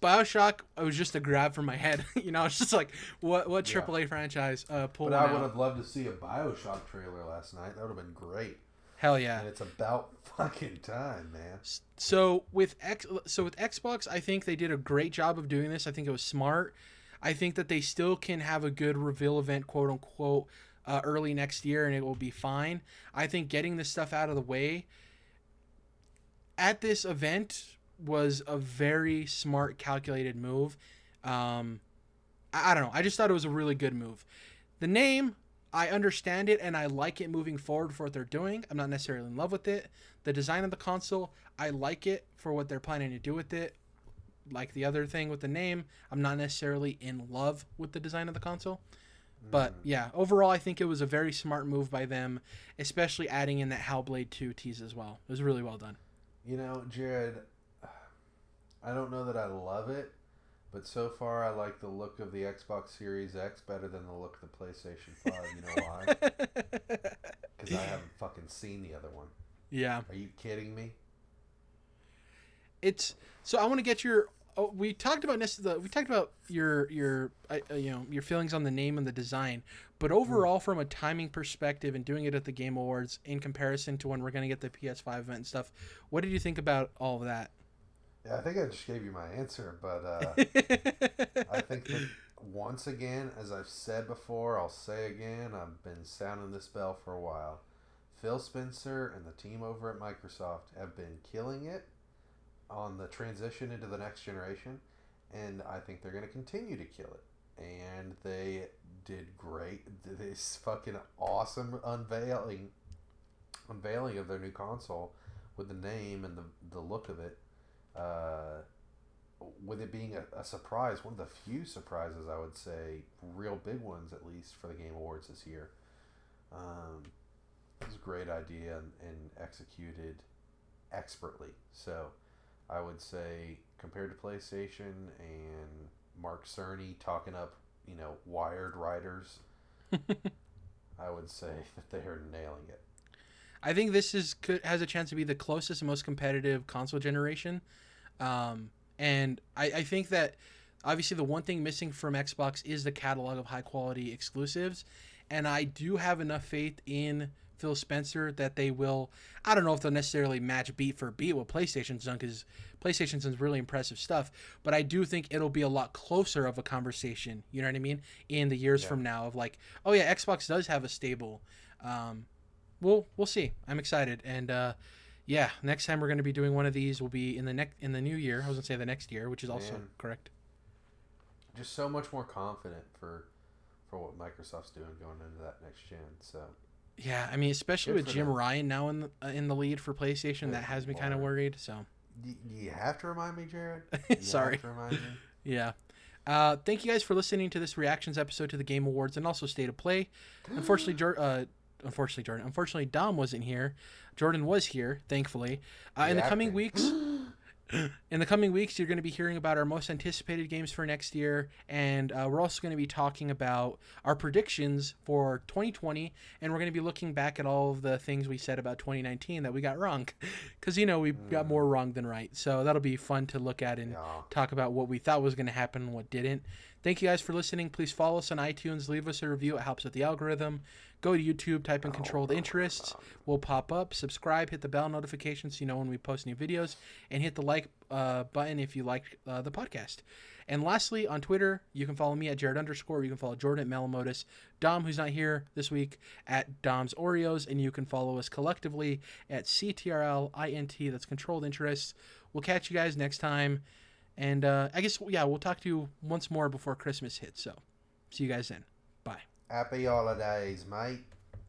BioShock, it was just a grab from my head. It's just like, what AAA franchise pulled But I out? would have loved to see a BioShock trailer last night. That would have been great. Hell yeah. And it's about fucking time, man. So with Xbox, I think they did a great job of doing this. I think it was smart. I think that they still can have a good reveal event, quote unquote, early next year, and it will be fine. I think getting this stuff out of the way at this event was a very smart, calculated move. I don't know. I just thought it was a really good move. The name, I understand it, and I like it moving forward for what they're doing. I'm not necessarily in love with it. The design of the console, I like it for what they're planning to do with it. Like the other thing with the name, I'm not necessarily in love with the design of the console. But yeah, overall, I think it was a very smart move by them, especially adding in that Hellblade 2 tease as well. It was really well done. Jerrad, I don't know that I love it, but so far I like the look of the Xbox Series X better than the look of the PlayStation 5. You know why? Because I haven't fucking seen the other one. Yeah. Are you kidding me? So I want to get your. We talked about this. We talked about your feelings on the name and the design, but overall, from a timing perspective and doing it at the Game Awards in comparison to when we're going to get the PS5 event and stuff, what did you think about all of that? Yeah, I think I just gave you my answer, but I think that once again, as I've said before, I'll say again, I've been sounding this bell for a while. Phil Spencer and the team over at Microsoft have been killing it on the transition into the next generation, and I think they're going to continue to kill it. And they did great. This fucking awesome unveiling of their new console with the name and the look of it. With it being a surprise, one of the few surprises, I would say, real big ones at least for the Game Awards this year. It was a great idea and executed expertly. So I would say compared to PlayStation and Mark Cerny talking up, wired writers, I would say that they are nailing it. I think this has a chance to be the closest and most competitive console generation. And I think that obviously the one thing missing from Xbox is the catalog of high quality exclusives. And I do have enough faith in Phil Spencer that they will. I don't know if they'll necessarily match beat for beat what PlayStation's done, because PlayStation's done really impressive stuff. But I do think it'll be a lot closer of a conversation, you know what I mean, in the years from now, of like, oh yeah, Xbox does have a stable. We'll see. I'm excited. And yeah, next time we're going to be doing one of these will be in the new year. I was going to say the next year, which is also correct. Just so much more confident for what Microsoft's doing going into that next gen. So yeah, I mean, especially with Jim Ryan now in the lead for PlayStation, that has me kind of worried. So you have to remind me, Jerrad. Sorry. Have to remind me. Yeah. Thank you guys for listening to this reactions episode to the Game Awards and also State of Play. Unfortunately, Dom wasn't here. Jordan was here, thankfully. In the coming weeks, you're going to be hearing about our most anticipated games for next year, and we're also going to be talking about our predictions for 2020, and we're going to be looking back at all of the things we said about 2019 that we got wrong, because we got more wrong than right. So that'll be fun to look at and talk about what we thought was going to happen and what didn't. Thank you guys for listening. Please follow us on iTunes. Leave us a review. It helps with the algorithm. Go to YouTube, type in Controlled Interests. We'll pop up. Subscribe, hit the bell notification so you know when we post new videos, and hit the like button if you like the podcast. And lastly, on Twitter, you can follow me at Jerrad _. You can follow Jordan at Malamotis. Dom, who's not here this week, at Dom's Oreos. And you can follow us collectively at CTRLINT. That's Controlled Interests. We'll catch you guys next time. And I guess, we'll talk to you once more before Christmas hits. So, see you guys then. Bye. Happy holidays, mate.